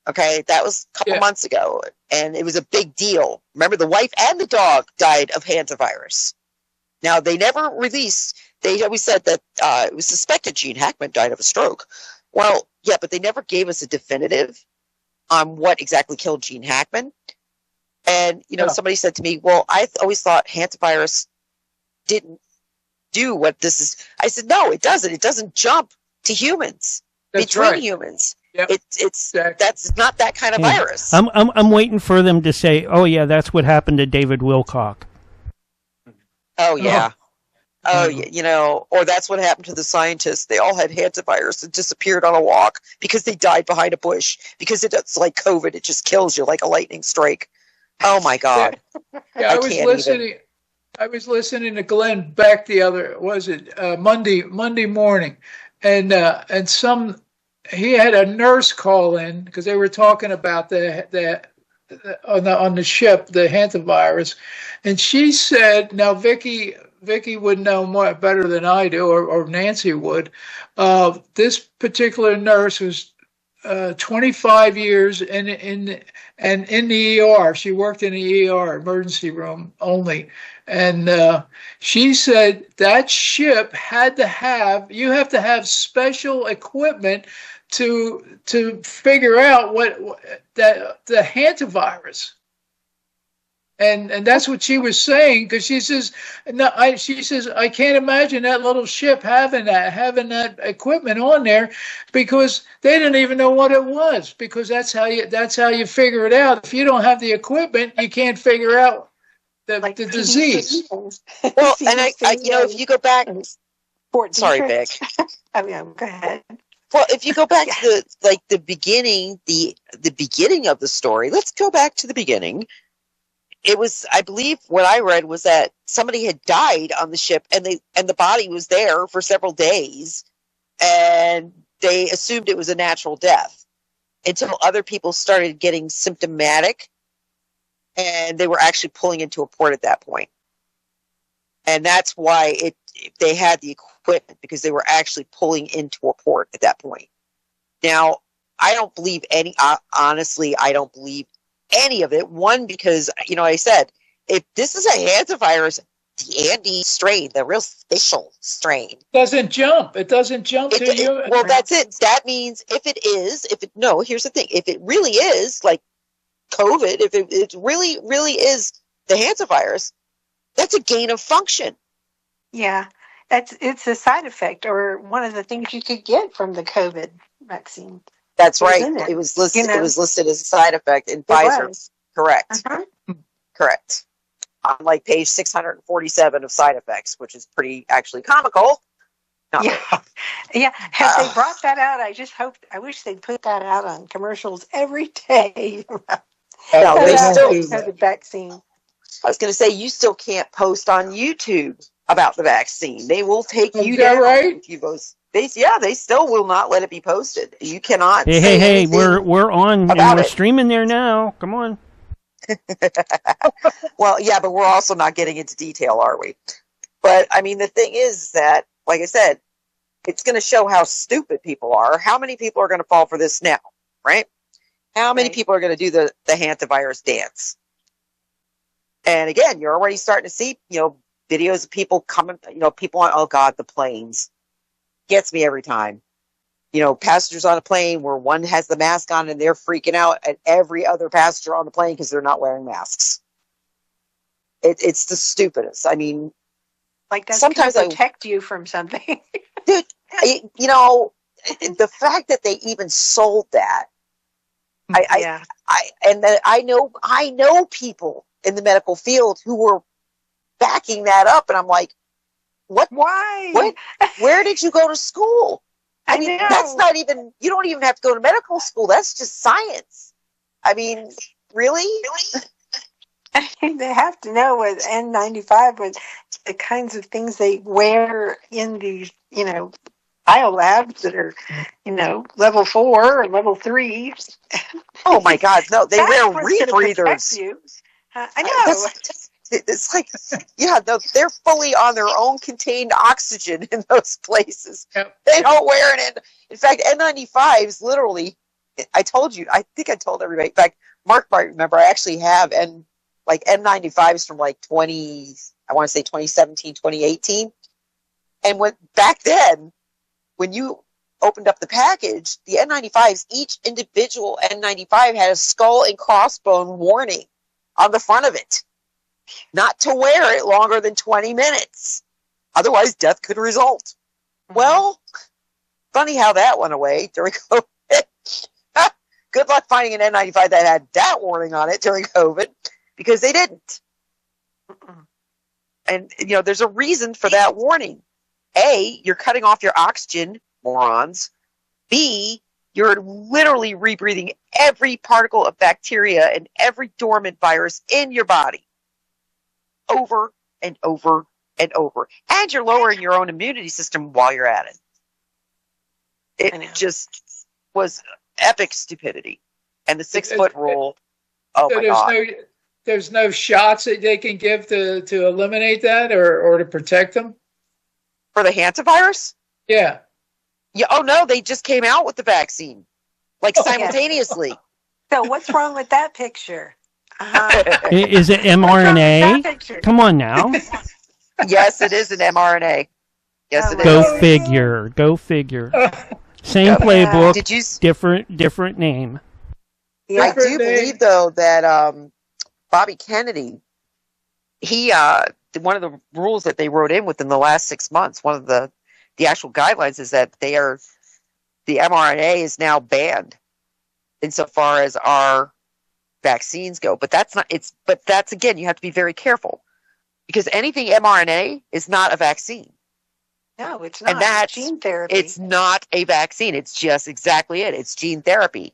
Okay, that was a couple months ago, and it was a big deal. Remember, the wife and the dog died of hantavirus. Now, they never released, they always said that it was suspected Gene Hackman died of a stroke. Well, yeah, but they never gave us a definitive on what exactly killed Gene Hackman. And, somebody said to me, well, I always thought hantavirus didn't do what this is. I said, no, it doesn't. It doesn't jump to humans, between humans. Yep. That's not that kind of virus. I'm waiting for them to say, oh, yeah, that's what happened to David Wilcock. Oh, yeah. Or that's what happened to the scientists. They all had hantavirus that disappeared on a walk because they died behind a bush. Because it's like COVID, it just kills you like a lightning strike. Oh my God! I was listening to Glenn Beck Monday morning, and he had a nurse call in because they were talking about on the ship, the hantavirus, and she said, now Vicky would know better than I do, or Nancy would. This particular nurse was 25 years in the ER. She worked in the ER, emergency room only. And she said that ship you have to have special equipment to figure out what the hantavirus. And that's what she was saying, because she says, no, she says, I can't imagine that little ship having that equipment on there, because they didn't even know what it was, because that's how you figure it out. If you don't have the equipment, you can't figure out the disease. Well, and I if you go back, sorry, Vic. I mean, go ahead. Well, if you go back to the beginning, the beginning of the story, let's go back to the beginning. It was, I believe, what I read was that somebody had died on the ship, and the body was there for several days, and they assumed it was a natural death until other people started getting symptomatic, and they were actually pulling into a port at that point. And that's why they had the equipment, because they were actually pulling into a port at that point. Now, I don't believe honestly, I don't believe any of it. One, because, I said, if this is a hantavirus, the Andes strain, the real special strain, doesn't jump. It doesn't jump to you. Well, that's it. That means here's the thing. If it really is like COVID, if it really, really is the hantavirus, that's a gain of function. Yeah, it's a side effect, or one of the things you could get from the COVID vaccine. That's right. It was listed. It was listed as a side effect in Pfizer. Was. Correct. Uh-huh. Correct. On like page 647 of side effects, which is pretty actually comical. Yeah. Have they brought that out? I wish they'd put that out on commercials every day. No, they still have the vaccine. I was going to say, you still can't post on YouTube about the vaccine. They will take you down. Is that right? If you post. They still will not let it be posted. You cannot. Hey! We're on and we're streaming there now. Come on. Well, yeah, but we're also not getting into detail, are we? But I mean, the thing is that, like I said, it's going to show how stupid people are. How many people are going to fall for this now, right? How many people are going to do the hantavirus dance? And again, you're already starting to see, videos of people coming, people on, oh God, the planes. Gets me every time. Passengers on a plane where one has the mask on and they're freaking out at every other passenger on the plane because they're not wearing masks. It's the stupidest. I mean, like that sometimes protect you from something. Dude, the fact that they even sold that. I know people in the medical field who were backing that up, and I'm like, what? Why? What? Where did you go to school? I mean, that's not even, you don't even have to go to medical school. That's just science. I mean, really? I mean, they have to know with N95, with the kinds of things they wear in these, biolabs that are, level 4 or level 3. Oh my God. No, they wear rebreathers. I know. It's like, they're fully on their own contained oxygen in those places. Yep. They don't wear it. In fact, N95s, literally, I think I told everybody. In fact, Mark might remember, I actually have N95s from 2017, 2018. And back then, when you opened up the package, the N95s, each individual N95 had a skull and crossbone warning on the front of it. Not to wear it longer than 20 minutes. Otherwise, death could result. Well, funny how that went away during COVID. Good luck finding an N95 that had that warning on it during COVID, because they didn't. And, there's a reason for that warning. A, you're cutting off your oxygen, morons. B, you're literally rebreathing every particle of bacteria and every dormant virus in your body. Over and over and over. And you're lowering your own immunity system while you're at it. It just was epic stupidity. And the 6-foot rule, oh my God. There's no shots that they can give to eliminate that or to protect them? For the hantavirus? Yeah. Oh no, they just came out with the vaccine. Simultaneously. So what's wrong with that picture? Is it mRNA? Come on now. Yes, it is an mRNA. Yes, it is. Go figure. Same playbook, different name. I do believe, though, that Bobby Kennedy he one of the rules that they wrote in within the last 6 months, one of the actual guidelines is that the mRNA is now banned insofar as our vaccines go. But that's again, you have to be very careful because anything mRNA is not a vaccine. No, it's not. And that's gene therapy. It's not a vaccine. It's just exactly it. It's gene therapy.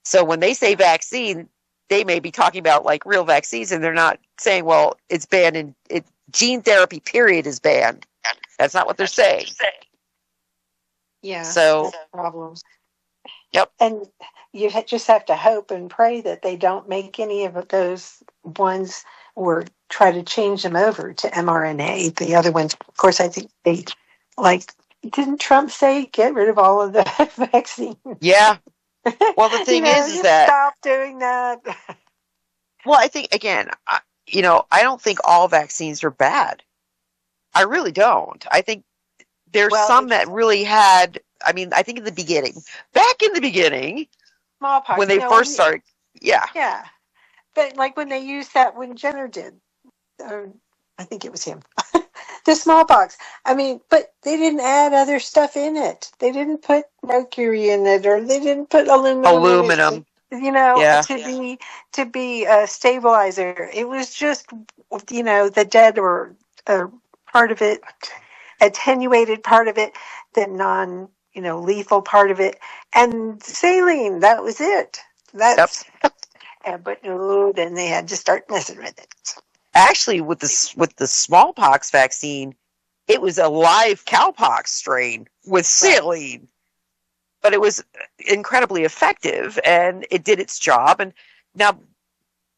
So when they say vaccine, they may be talking about like real vaccines, and they're not saying, well, it's banned and gene therapy period is banned. That's not what they're saying. Yeah. So that's problems. Yep. And you just have to hope and pray that they don't make any of those ones or try to change them over to mRNA. The other ones, of course, I think they didn't Trump say get rid of all of the vaccine? Yeah. Well, the thing is that stop doing that. Well, I think again, I don't think all vaccines are bad. I really don't. I think there's some that really had. I mean, I think back in the beginning, smallpox when they first started, yeah. But like when they used that when Jenner did, I think it was him. The smallpox. I mean, but they didn't add other stuff in it. They didn't put mercury in it, or they didn't put aluminum. To be a stabilizer. It was just, the dead or part of it, attenuated part of it, the non, lethal part of it, and saline. That was it. That's. But then they had to start messing with it. Actually, with the smallpox vaccine, it was a live cowpox strain with saline, but it was incredibly effective and it did its job. And now,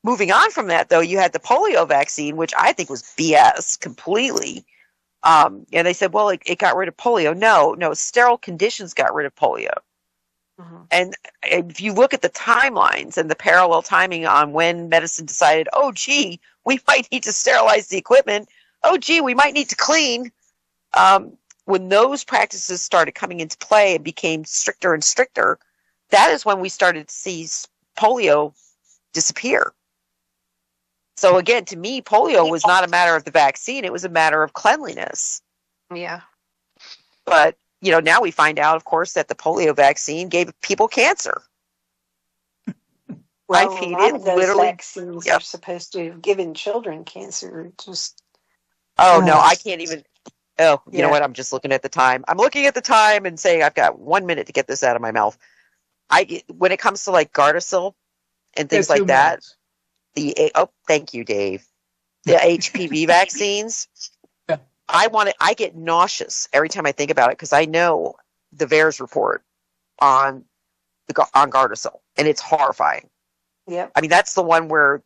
moving on from that, though, you had the polio vaccine, which I think was BS completely. And they said, well, it got rid of polio. No, sterile conditions got rid of polio. Mm-hmm. And if you look at the timelines and the parallel timing on when medicine decided, oh, gee, we might need to sterilize the equipment. Oh, gee, we might need to clean. When those practices started coming into play and became stricter and stricter, that is when we started to see polio disappear. So again, to me, polio was not a matter of the vaccine. It was a matter of cleanliness. Yeah. But now we find out, of course, that the polio vaccine gave people cancer. Well, a lot of those vaccines are supposed to have given children cancer. No, I can't even. Oh, you know what? I'm just looking at the time. I'm looking at the time and saying I've got 1 minute to get this out of my mouth. When it comes to like Gardasil and things like that, thank you, Dave. The HPV vaccines. I get nauseous every time I think about it because I know the VAERS report on Gardasil, and it's horrifying. Yeah. I mean, that's the one where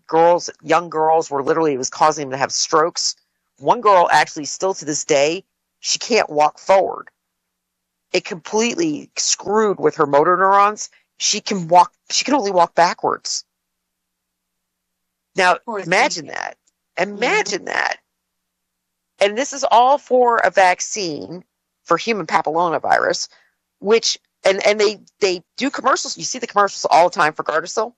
young girls were literally, it was causing them to have strokes. One girl actually still to this day, she can't walk forward. It completely screwed with her motor neurons. She can only walk backwards. Now, imagine that. Imagine that. And this is all for a vaccine for human papillomavirus, which, and they do commercials. You see the commercials all the time for Gardasil.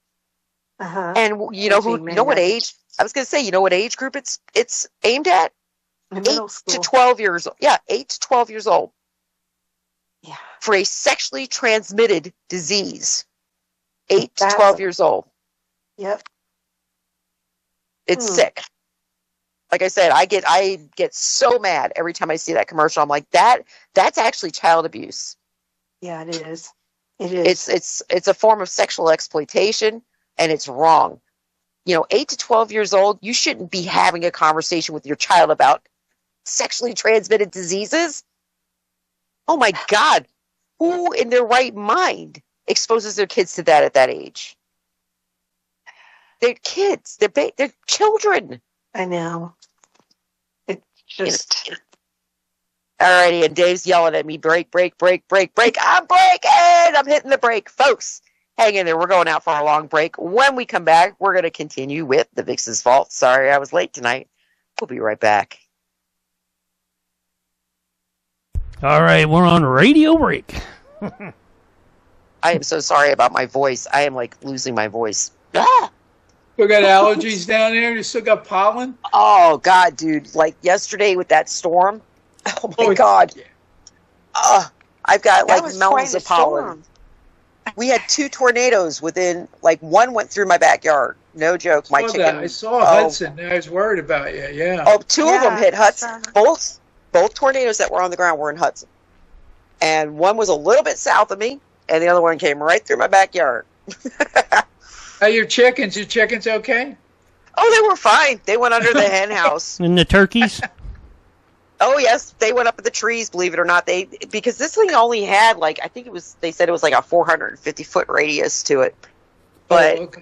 Uh-huh. And what age? I was going to say, you know what age group it's aimed at? 8 to 12 years old. Yeah, 8 to 12 years old. Yeah. For a sexually transmitted disease. 8 to 12 years old. Yep. It's sick. Like I said, I get so mad every time I see that commercial. I'm like, that's actually child abuse. Yeah, it is. It is. It's a form of sexual exploitation, and it's wrong. 8 to 12 years old, you shouldn't be having a conversation with your child about sexually transmitted diseases. Oh my God. Who in their right mind exposes their kids to that at that age? They're kids. They're children. I know. It's just... Alrighty, and Dave's yelling at me, break, break, break, break, break. I'm breaking! I'm hitting the brake. Folks, hang in there. We're going out for a long break. When we come back, we're going to continue with the Vixen's Vault. Sorry I was late tonight. We'll be right back. All right, we're on radio break. I am so sorry about my voice. I am like losing my voice. Ah! We got allergies down there. You still got pollen. Oh God, dude! Like yesterday with that storm. Oh my God. I've got like mountains of pollen. We had 2 tornadoes within, like one went through my backyard. No joke. My chicken. I saw Hudson. I was worried about you. Yeah. Oh, 2 of them hit Hudson. Both tornadoes that were on the ground were in Hudson, and one was a little bit south of me, and the other one came right through my backyard. Are your chickens? Your chickens okay? Oh, they were fine. They went under the hen house. And the turkeys? Oh yes, they went up in the trees. Believe it or not, because this thing only had like they said it was like a 450-foot radius to it, but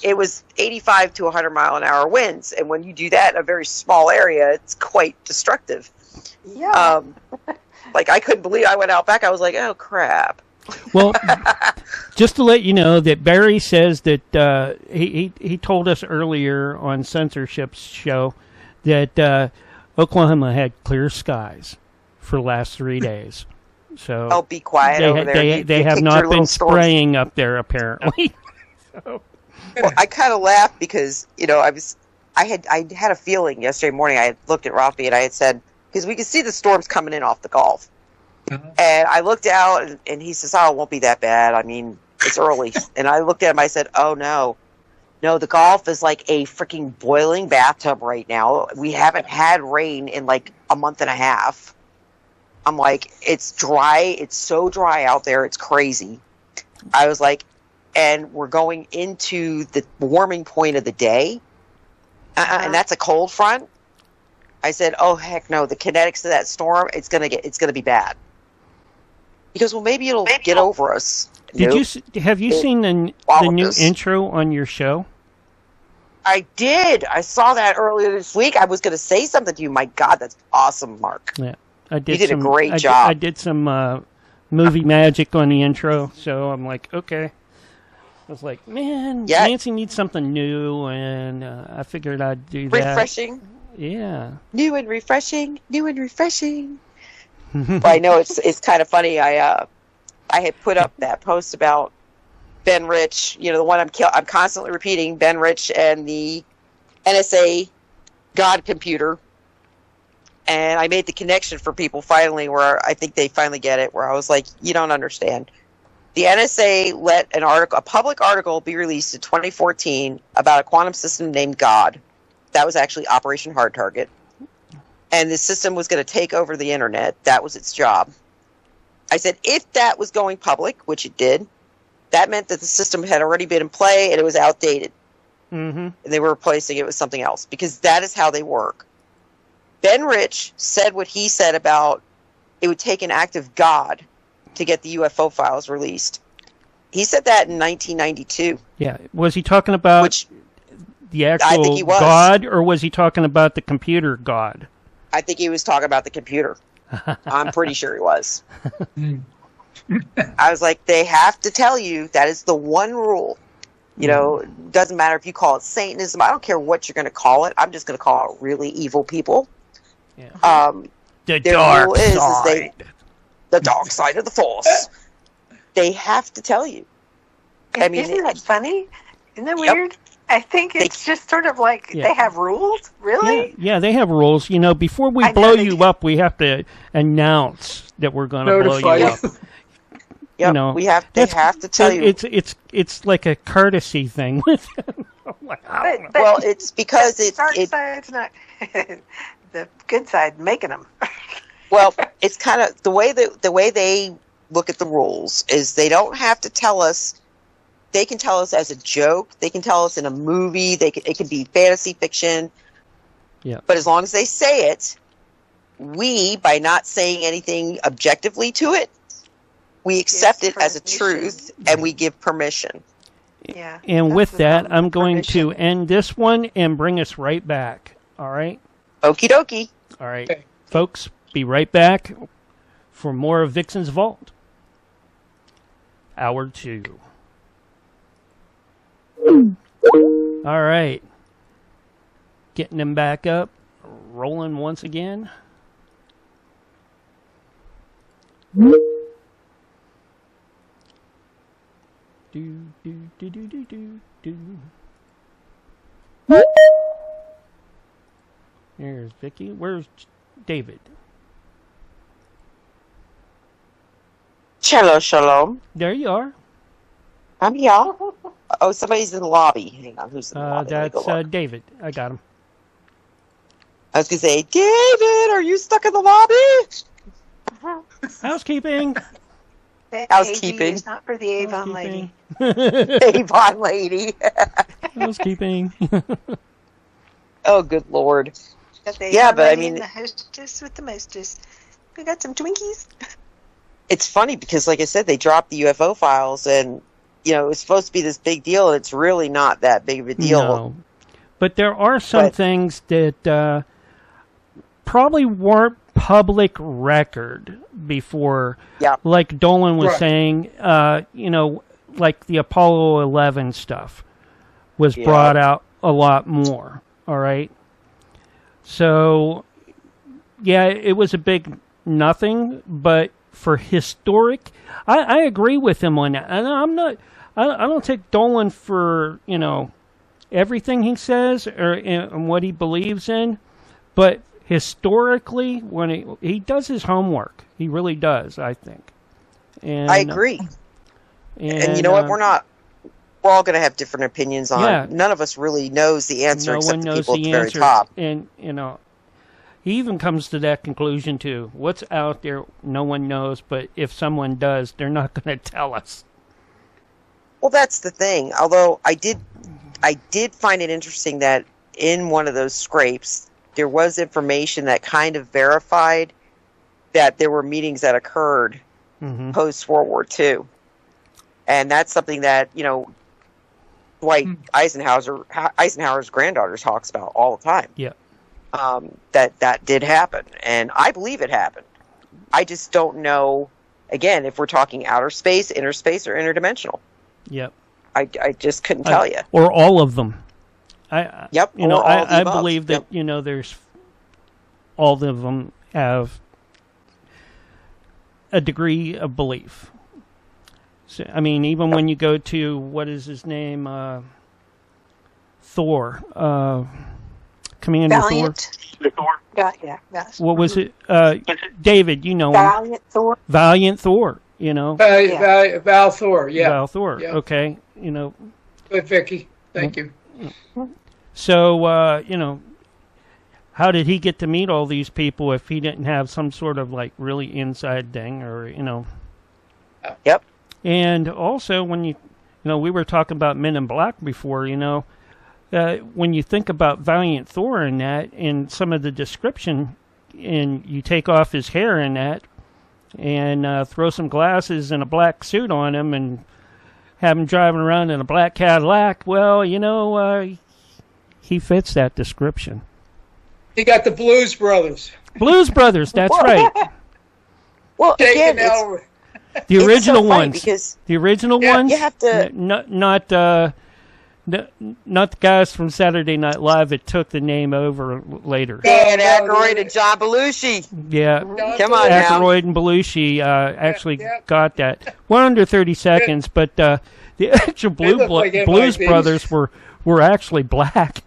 it was 85 to 100 mile an hour winds, and when you do that in a very small area, it's quite destructive. Yeah. Like I couldn't believe I went out back. I was like, oh crap. Well, just to let you know that Barry says that he told us earlier on Censorship's show that Oklahoma had clear skies for the last 3 days. So oh, be quiet over there. They have not been spraying up there apparently. So. Well, I kind of laughed because I had a feeling yesterday morning. I had looked at Ralphie and I had said, because we could see the storms coming in off the Gulf. And I looked out, and he says, oh, it won't be that bad. I mean, it's early. And I looked at him, I said, oh, no. No, the Gulf is like a freaking boiling bathtub right now. We haven't had rain in like a month and a half. I'm like, it's dry. It's so dry out there. It's crazy. I was like, and we're going into the warming point of the day. And that's a cold front. I said, oh, heck no. The kinetics of that storm, it's going to be bad. Because, well, maybe it'll get over us. Have you seen the new intro on your show? I did. I saw that earlier this week. I was going to say something to you. My God, that's awesome, Mark. Yeah, I did. You did a great job. I did some movie magic on the intro, so I'm like, okay. I was like, man, Nancy needs something new, and I figured I'd do that. Refreshing. Yeah. New and refreshing. New and refreshing. Well, I know it's kind of funny. I had put up that post about Ben Rich, the one I'm constantly repeating, Ben Rich and the NSA God computer. And I made the connection for people finally where I think they finally get it, where I was like, you don't understand. The NSA let a public article be released in 2014 about a quantum system named God. That was actually Operation Hard Target. And the system was going to take over the internet. That was its job. I said, if that was going public, which it did, that meant that the system had already been in play and it was outdated. Mm-hmm. And they were replacing it with something else, because that is how they work. Ben Rich said what he said about it would take an act of God to get the UFO files released. He said that in 1992. Yeah. Was he talking about the actual God, or was he talking about the computer God? I think he was talking about the computer. I'm pretty sure he was. I was like, they have to tell you that is the one rule. It doesn't matter if you call it Satanism. I don't care what you're going to call it. I'm just going to call it really evil people. Yeah. The dark side. The dark side of the Force. They have to tell you. Isn't that funny? Isn't that weird? I think it's just sort of like they have rules, really? Yeah, they have rules. Before we blow you up, we have to announce that we're going to blow you up. Yep, they have to tell you. It's like a courtesy thing with them. Well, it's because the dark side's not the good side making them. Well, it's kind of the way they look at the rules is they don't have to tell us. They can tell us as a joke. They can tell us in a movie. It can be fantasy fiction. Yeah. But as long as they say it, we, by not saying anything objectively to it, we accept it as a truth and we give permission. Yeah. And with that, I'm going to end this one and bring us right back. All right? Okie dokie. All right. Okay. Folks, be right back for more of Vixen's Vault. Hour 2. All right. Getting them back up. Rolling once again. Do, do, do, do, do, do, do. Here's Vicky. Where's David? Shalom. There you are. I'm here. Oh, somebody's in the lobby. Hang on, who's in the lobby? That's David. I got him. I was going to say, David, are you stuck in the lobby? Housekeeping. Housekeeping. It's not for the Avon lady. Avon lady. Housekeeping. Oh, good Lord. Yeah, but I mean, the hostess with the mostess. We got some Twinkies. It's funny because, like I said, they dropped the UFO files, and it was supposed to be this big deal, and it's really not that big of a deal. No. But there are some things that probably weren't public record before. Yeah. Like Dolan was saying, like the Apollo 11 stuff was brought out a lot more. All right. So, yeah, it was a big nothing, but for historic, I agree with him on that. And I don't take Dolan for, everything he says or and what he believes in, but historically, when he does his homework, he really does, I think. And I agree. And you know what? We're all going to have different opinions on it. None of us really knows the answer except the people at the very top. And, he even comes to that conclusion, too. What's out there, no one knows, but if someone does, they're not going to tell us. Well, that's the thing. Although I did find it interesting that in one of those scrapes, there was information that kind of verified that there were meetings that occurred post-World War II. And that's something that, Dwight Eisenhower's granddaughter talks about all the time. Yeah. That did happen. And I believe it happened. I just don't know, again, if we're talking outer space, inner space, or interdimensional. Yep. I just couldn't tell you. Or all of them. I above. believe that, there's all of them have a degree of belief. So, I mean, even when you go to, what is his name? Thor. Commander Valiant. Thor. Yeah. What was it? David, you know Valiant him. Thor. Valiant Thor, Val Thor, yeah. Val Thor, yeah. Okay. Good, Vicky. Thank you. So, how did he get to meet all these people if he didn't have some sort of, like, really inside thing or, Yep. And also, when we were talking about Men in Black before, when you think about Valiant Thor in that, and some of the description, and you take off his hair in that, and throw some glasses and a black suit on him, and have him driving around in a black Cadillac, well, he fits that description. He got the Blues Brothers. Blues Brothers, that's right. Well, again, the original ones. Because the original ones. You have to not the guys from Saturday Night Live that took the name over later. Dan Aykroyd and John Belushi. Yeah, come on now. Aykroyd and Belushi actually got that. We're under 30 seconds, but the actual Blues Brothers were actually black.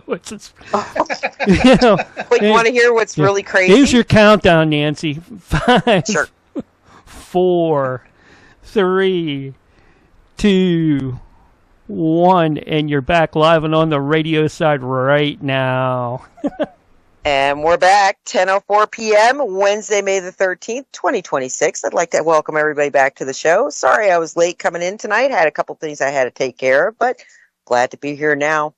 Which is, But you want to hear what's really crazy? Here's your countdown, Nancy. 5, sure. 4, 3, 2, 1, and you're back live and on the radio side right now. And we're back, 10:04 p.m., Wednesday, May the 13th, 2026. I'd like to welcome everybody back to the show. Sorry I was late coming in tonight. Had a couple things I had to take care of, but glad to be here now.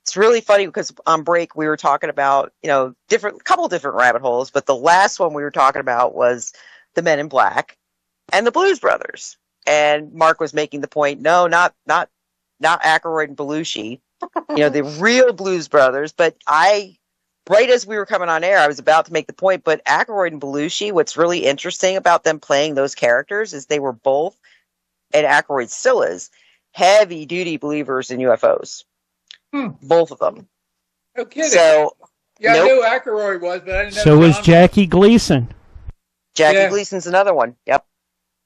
It's really funny because on break we were talking about, couple different rabbit holes, but the last one we were talking about was the Men in Black and the Blues Brothers. And Mark was making the point, no, not Aykroyd and Belushi, the real Blues Brothers. But right as we were coming on air, I was about to make the point, but Aykroyd and Belushi, what's really interesting about them playing those characters is they were both, and Aykroyd still is, heavy-duty believers in UFOs. Both of them. No kidding. So, I knew Aykroyd was, but I didn't know. So was Jackie Gleason. Jackie Gleason's another one. Yep.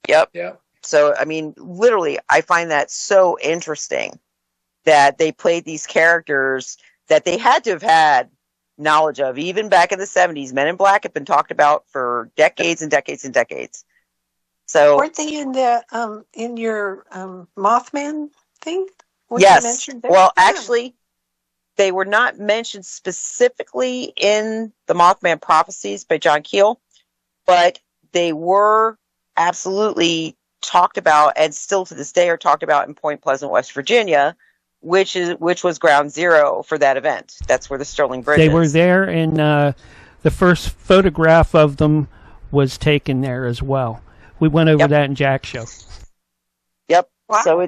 Yeah. So, I mean, literally, I find that so interesting that they played these characters that they had to have had knowledge of. Even back in the 70s, Men in Black had been talked about for decades and decades and decades. So weren't they in the in your Mothman thing? Weren't yes. they mentioned there? Well, Yeah. actually, they were not mentioned specifically in the Mothman Prophecies by John Keel, but they were absolutely talked about, and still to this day are talked about in Point Pleasant, West Virginia, which was ground zero for that event. That's where the Sterling Bridge They is. were there, and the first photograph of them was taken there as well. We went over that in Jack's show. Yep. Wow. So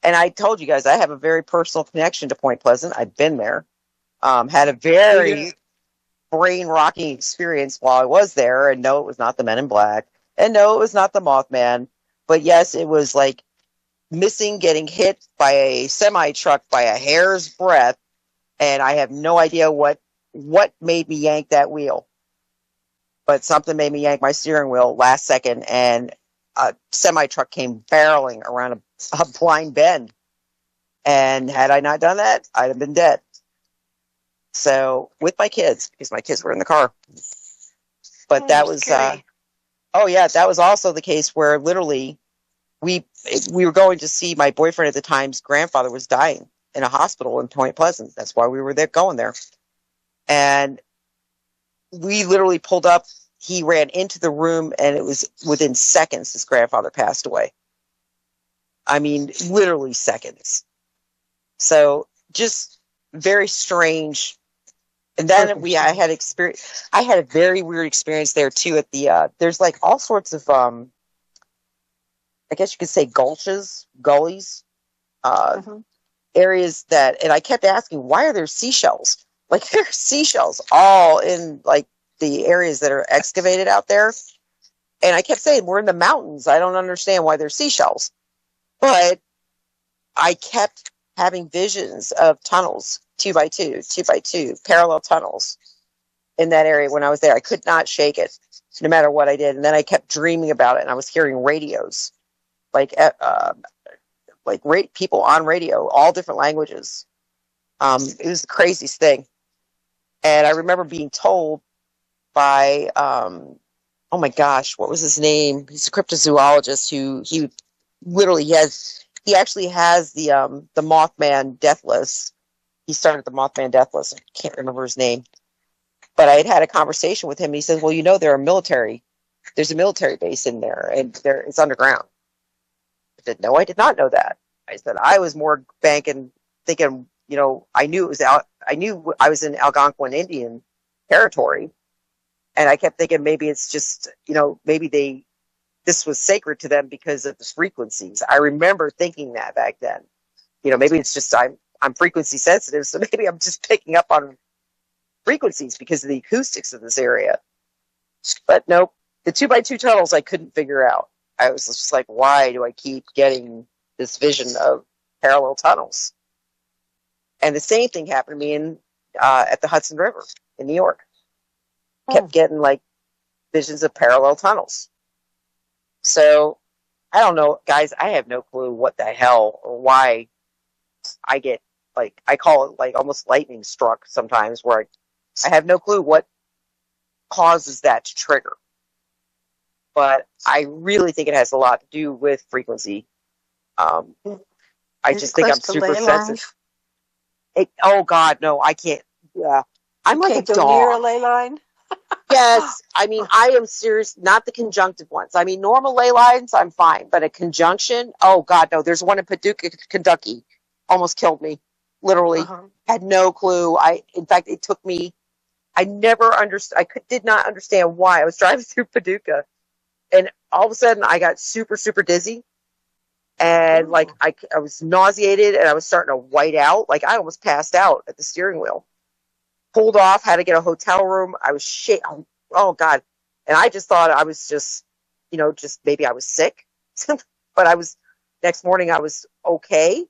and I told you guys, I have a very personal connection to Point Pleasant. I've been there. Had a very brain-rocking experience while I was there, and no, it was not the Men in Black, and no, it was not the Mothman, but yes, it was like missing, getting hit by a semi-truck by a hair's breadth, and I have no idea what made me yank that wheel. But something made me yank my steering wheel last second, and a semi-truck came barreling around a blind bend. And had I not done that, I'd have been dead. So, with my kids, because my kids were in the car. But that was, that was also the case where literally we were going to see my boyfriend at the time's grandfather was dying in a hospital in Point Pleasant. That's why we were going there. And we literally pulled up. He ran into the room, and it was within seconds his grandfather passed away. I mean, literally seconds. So just very strange. And then I had a very weird experience there too at the, there's like all sorts of, I guess you could say gullies, areas and I kept asking, why are there seashells? Like there are seashells all in like the areas that are excavated out there. And I kept saying, we're in the mountains. I don't understand why there's seashells. But I kept having visions of tunnels, 2x2, parallel tunnels in that area when I was there. I could not shake it, no matter what I did. And then I kept dreaming about it, and I was hearing radios, people on radio, all different languages. It was the craziest thing. And I remember being told by, oh my gosh, what was his name? He's a cryptozoologist he actually has the Mothman death list. He started the Mothman death list. I can't remember his name. But I had a conversation with him, and he says, well, there's a military base in there, and it's underground. I said, no, I did not know that. I said, I was more thinking, I knew I was in Algonquin Indian territory. And I kept thinking maybe it's just, maybe this was sacred to them because of the frequencies. I remember thinking that back then. Maybe it's just I'm frequency sensitive, so maybe I'm just picking up on frequencies because of the acoustics of this area. But nope, the 2x2 tunnels I couldn't figure out. I was just like, why do I keep getting this vision of parallel tunnels? And the same thing happened to me at the Hudson River in New York. Kept getting like visions of parallel tunnels. So I don't know, guys. I have no clue what the hell or why I get I call it like almost lightning struck sometimes, where I have no clue what causes that to trigger. But I really think it has a lot to do with frequency. I just think I'm super sensitive. Oh God, no, I can't. Yeah, I'm like a dog. Near a ley line. Yes, I mean, I am serious, not the conjunctive ones. I mean, normal ley lines, I'm fine, but a conjunction, oh God, no. There's one in Paducah, Kentucky, almost killed me, literally. Had no clue. In fact, it took me, I never understood, did not understand why. I was driving through Paducah, and all of a sudden, I got super, super dizzy, and I was nauseated, and I was starting to white out, I almost passed out at the steering wheel. Pulled off, had to get a hotel room. I was shaking. Oh God. And I just thought I was just maybe I was sick. But next morning I was okay.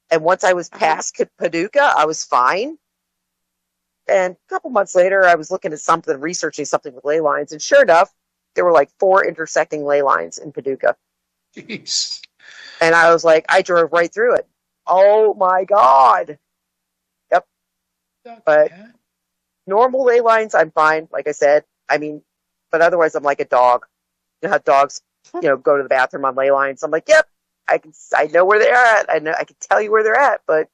And once I was past Paducah, I was fine. And a couple months later, I was looking at something, researching something with ley lines. And sure enough, there were 4 intersecting ley lines in Paducah. Jeez. And I was like, I drove right through it. oh my God. Yep. But normal ley lines, I'm fine. Like I said, I mean, but otherwise I'm like a dog. You know how dogs, go to the bathroom on ley lines. I'm like, yep, I know where they're at. I can tell you where they're at, but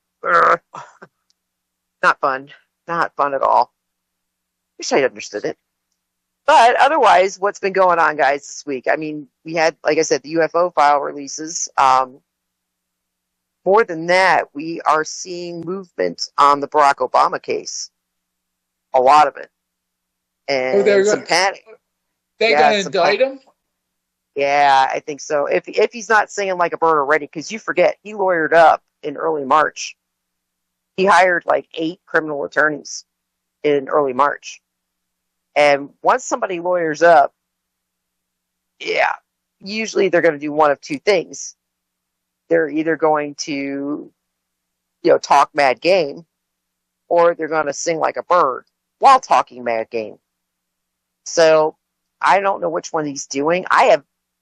not fun. Not fun at all. Wish I understood it. But otherwise, what's been going on, guys, this week? I mean, we had, like I said, the UFO file releases. More than that, we are seeing movement on the Barack Obama case. A lot of it. And some panic. They're going to indict him? Yeah, I think so. If he's not singing like a bird already, because you forget, he lawyered up in early March. He hired like 8 criminal attorneys in early March. And once somebody lawyers up, yeah, usually they're going to do one of two things. They're either going to, talk mad game, or they're going to sing like a bird while talking mad game. So I don't know which one he's doing.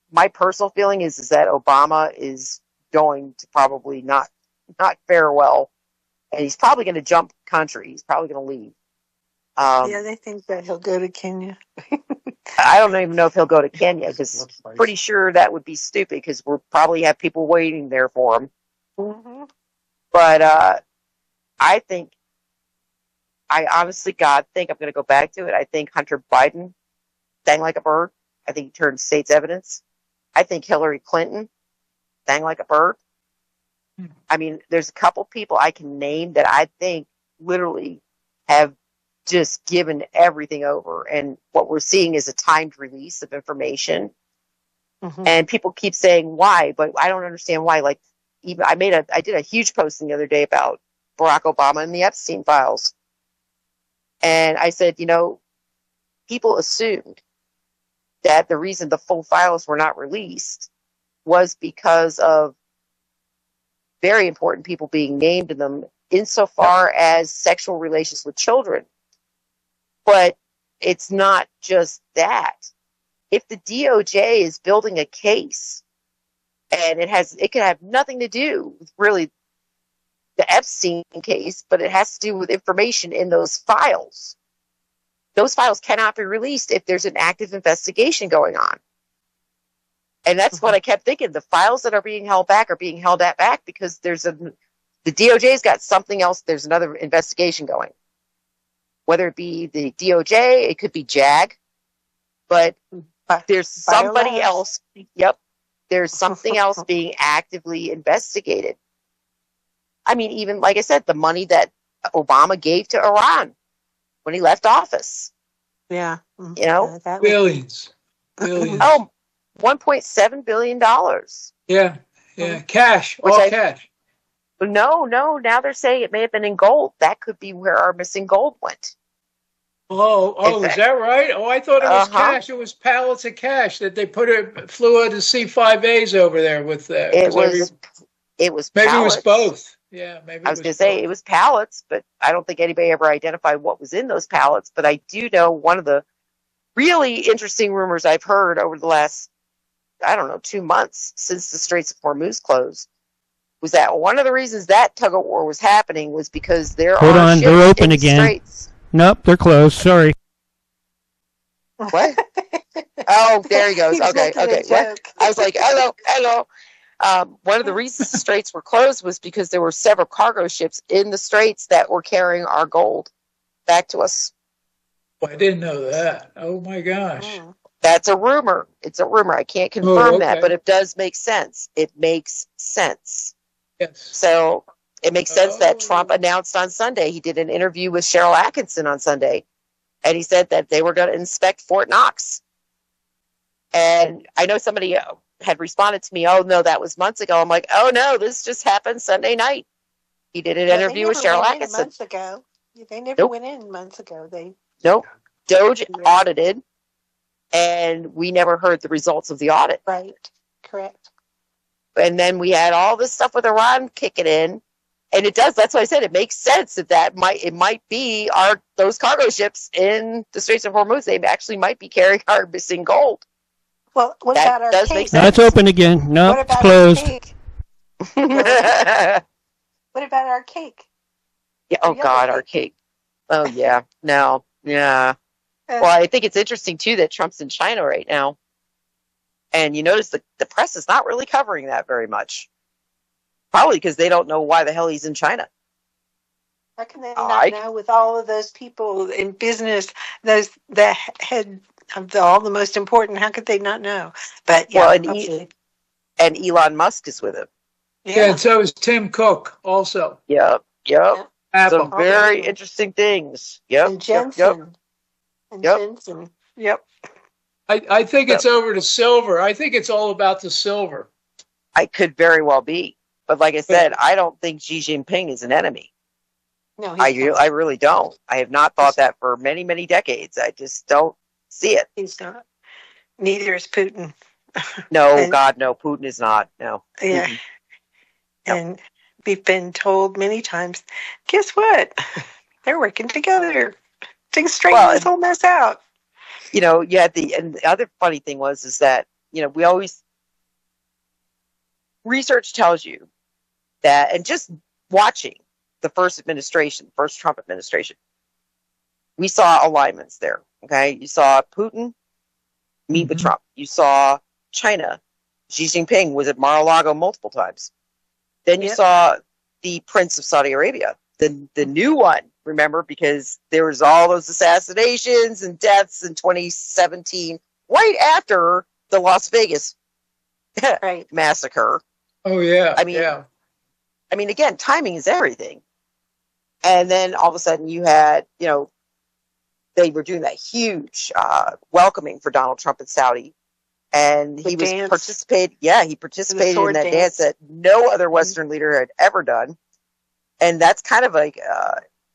My personal feeling is that Obama is going to probably not fare well, and he's probably going to jump country. He's probably going to leave. They think that he'll go to Kenya. I don't even know if he'll go to Kenya, because I'm pretty sure that would be stupid, because we'll probably have people waiting there for him. Mm-hmm. But I honestly, God, think I'm going to go back to it. I think Hunter Biden sang like a bird. I think he turned state's evidence. I think Hillary Clinton sang like a bird. I mean, there's a couple people I can name that I think literally have just given everything over. And what we're seeing is a timed release of information. Mm-hmm. And people keep saying why, but I don't understand why. Like, even I did a huge posting the other day about Barack Obama and the Epstein files. And I said, people assumed that the reason the full files were not released was because of very important people being named in them insofar as sexual relations with children. But it's not just that. If the DOJ is building a case, and it can have nothing to do with really the Epstein case, but it has to do with information in those files. Those files cannot be released if there's an active investigation going on. And that's what I kept thinking. The files that are being held back are being held back because the DOJ's got something else. There's another investigation going. Whether it be the DOJ, it could be JAG, but there's somebody else. Yep. There's something else being actively investigated. I mean, even like I said, the money that Obama gave to Iran when he left office. Yeah. Billions. Oh, $1.7 billion. Yeah. Cash. All cash. No. Now they're saying it may have been in gold. That could be where our missing gold went. Oh, is that right? Oh, I thought it was cash. It was pallets of cash that they flew out the C-5As over there with. It was maybe pallets. It was both. Yeah, maybe. I was going to say it was pallets, but I don't think anybody ever identified what was in those pallets. But I do know one of the really interesting rumors I've heard over the last, 2 months since the Straits of Hormuz closed was that one of the reasons that tug of war was happening was because they're open again. Straits. Nope, they're closed. Sorry. What? Oh, there he goes. Okay. What? I was like, hello. One of the reasons the straits were closed was because there were several cargo ships in the straits that were carrying our gold back to us. Well, I didn't know that. Oh my gosh. That's a rumor. It's a rumor. I can't confirm that, but it does make sense. It makes sense. Yes. So it makes sense that Trump announced on Sunday. He did an interview with Cheryl Atkinson on Sunday, and he said that they were going to inspect Fort Knox. And I know somebody had responded to me, oh, no, that was months ago. I'm like, oh, no, this just happened Sunday night. He did an interview with Cheryl Atkinson. Months ago. They never went in months ago. Nope. Doge audited, and we never heard the results of the audit. Right. Correct. And then we had all this stuff with Iran kicking in. And it does. That's why I said it makes sense that it might be those cargo ships in the Straits of Hormuz. They actually might be carrying our missing gold. Well, what about our cake? That's open again. No, it's closed. What about our cake? Yeah. Oh God, our cake. Oh yeah. No. Yeah. Well, I think it's interesting too that Trump's in China right now, and you notice the press is not really covering that very much. Probably because they don't know why the hell he's in China. How can they not know with all of those people in business, those the head of all the most important? How could they not know? But yeah, well, and Elon Musk is with him. Yeah, and so is Tim Cook also. Yep. Apple. Some very interesting things. Yep. And Jensen. And Jensen. Yep. I think it's over to silver. I think it's all about the silver. I could very well be. But like I said, I don't think Xi Jinping is an enemy. No, I really don't. I have not thought that for many, many decades. I just don't see it. He's not. Neither is Putin. No, God, no. Putin is not. No. Yeah. And we've been told many times, guess what? They're working together to straighten this whole mess out. You know, and the other funny thing is that, you know, we always, research tells you that, and just watching the first Trump administration, we saw alignments there. Okay. You saw Putin meet with Trump. You saw China. Xi Jinping was at Mar-a-Lago multiple times. Then you saw the Prince of Saudi Arabia, the new one, remember, because there was all those assassinations and deaths in 2017, right after the Las Vegas massacre. Oh, yeah. I mean, again, timing is everything. And then all of a sudden you had, you know, they were doing that huge welcoming for Donald Trump in Saudi. And he participated in that dance that no other Western leader had ever done. And that's kind of like,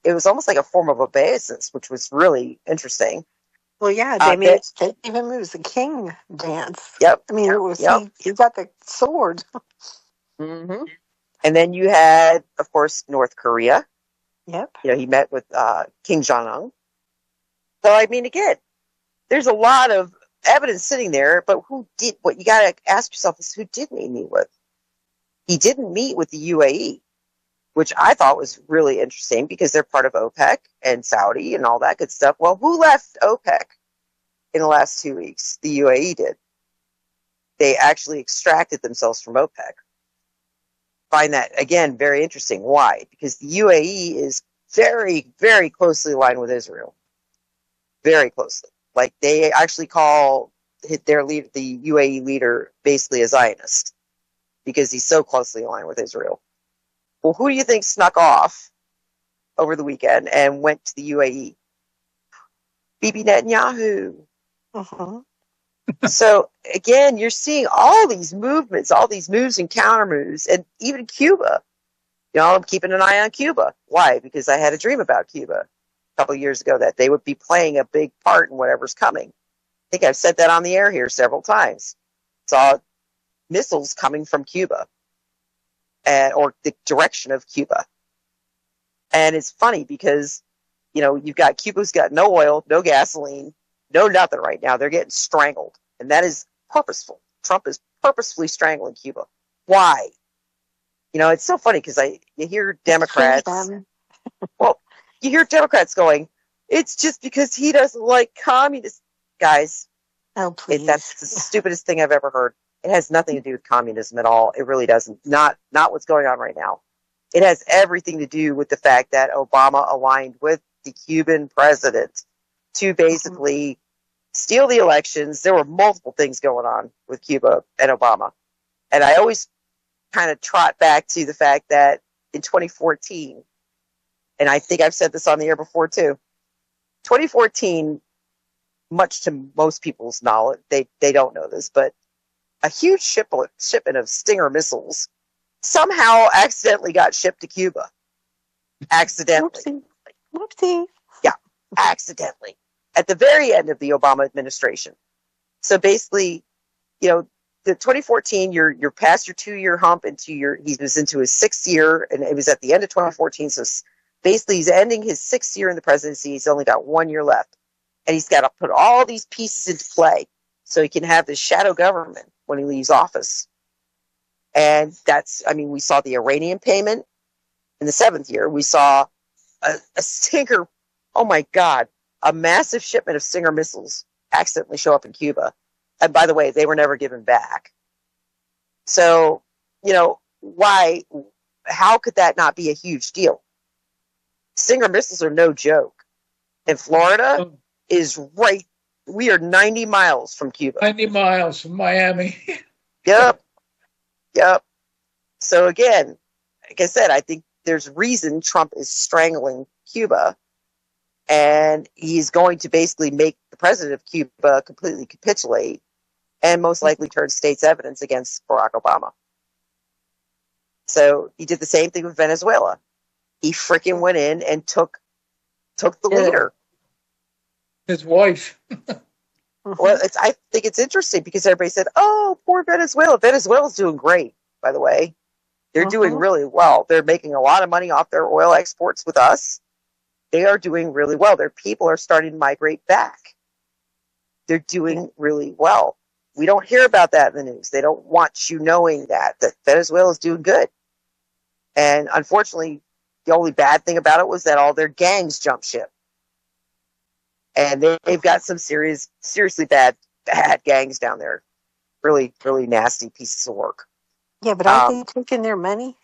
it was almost like a form of obeisance, which was really interesting. Well, yeah, they even moved the king dance. Yep. I mean, it was, he got the sword. Mm-hmm. And then you had, of course, North Korea. Yep. You know, he met with King Jong-un. So, I mean, again, there's a lot of evidence sitting there, but what you got to ask yourself is, who didn't he meet with? He didn't meet with the UAE, which I thought was really interesting because they're part of OPEC and Saudi and all that good stuff. Well, who left OPEC in the last 2 weeks? The UAE did. They actually extracted themselves from OPEC. Find that, again, very interesting. Why? Because the UAE is very, very closely aligned with Israel. Very closely. Like, they actually call their leader, the UAE leader, basically a Zionist because he's so closely aligned with Israel. Well, who do you think snuck off over the weekend and went to the UAE? Bibi Netanyahu. So, again, you're seeing all these movements, all these moves and counter moves, and even Cuba. You know, I'm keeping an eye on Cuba. Why? Because I had a dream about Cuba a couple of years ago that they would be playing a big part in whatever's coming. I think I've said that on the air here several times. Saw missiles coming from Cuba. Or the direction of Cuba. And it's funny because, you know, you've got Cuba's got no oil, no gasoline, no nothing right now. They're getting strangled. And that is purposeful. Trump is purposefully strangling Cuba. Why? You know, it's so funny because you hear Democrats. Well, you hear Democrats going, it's just because he doesn't like communists. Guys, oh, please. That's the stupidest thing I've ever heard. It has nothing to do with communism at all. It really doesn't. Not what's going on right now. It has everything to do with the fact that Obama aligned with the Cuban president to basically steal the elections. There were multiple things going on with Cuba and Obama. And I always kind of trot back to the fact that in 2014, and I think I've said this on the air before too, 2014, much to most people's knowledge, they don't know this, but a huge shipment of Stinger missiles somehow accidentally got shipped to Cuba. Accidentally. Whoopsie. Yeah, accidentally. At the very end of the Obama administration. So basically, you know, the 2014, you're past your 2-year hump he was into his 6th year, and it was at the end of 2014. So basically, he's ending his 6th year in the presidency. He's only got 1 year left. And he's got to put all these pieces into play so he can have this shadow government when he leaves office. And we saw the Iranian payment. in the 7th year, we saw a Stinger, oh my God, a massive shipment of Stinger missiles accidentally show up in Cuba. And by the way, they were never given back. So, why, how could that not be a huge deal? Stinger missiles are no joke. And Florida is right, we are 90 miles from Cuba. 90 miles from Miami. Yep. So again, like I said, I think there's reason Trump is strangling Cuba, and he's going to basically make the president of Cuba completely capitulate and most likely turn state's evidence against Barack Obama. So he did the same thing with Venezuela. He freaking went in and took the leader. His wife. Well, I think it's interesting because everybody said, "Oh, poor Venezuela." Venezuela's doing great, by the way. They're doing really well. They're making a lot of money off their oil exports with us. They are doing really well. Their people are starting to migrate back. They're doing really well. We don't hear about that in the news. They don't want you knowing that Venezuela is doing good. And unfortunately, the only bad thing about it was that all their gangs jumped ship. And they've got some seriously bad gangs down there. Really, really nasty pieces of work. Yeah, but aren't they taking their money?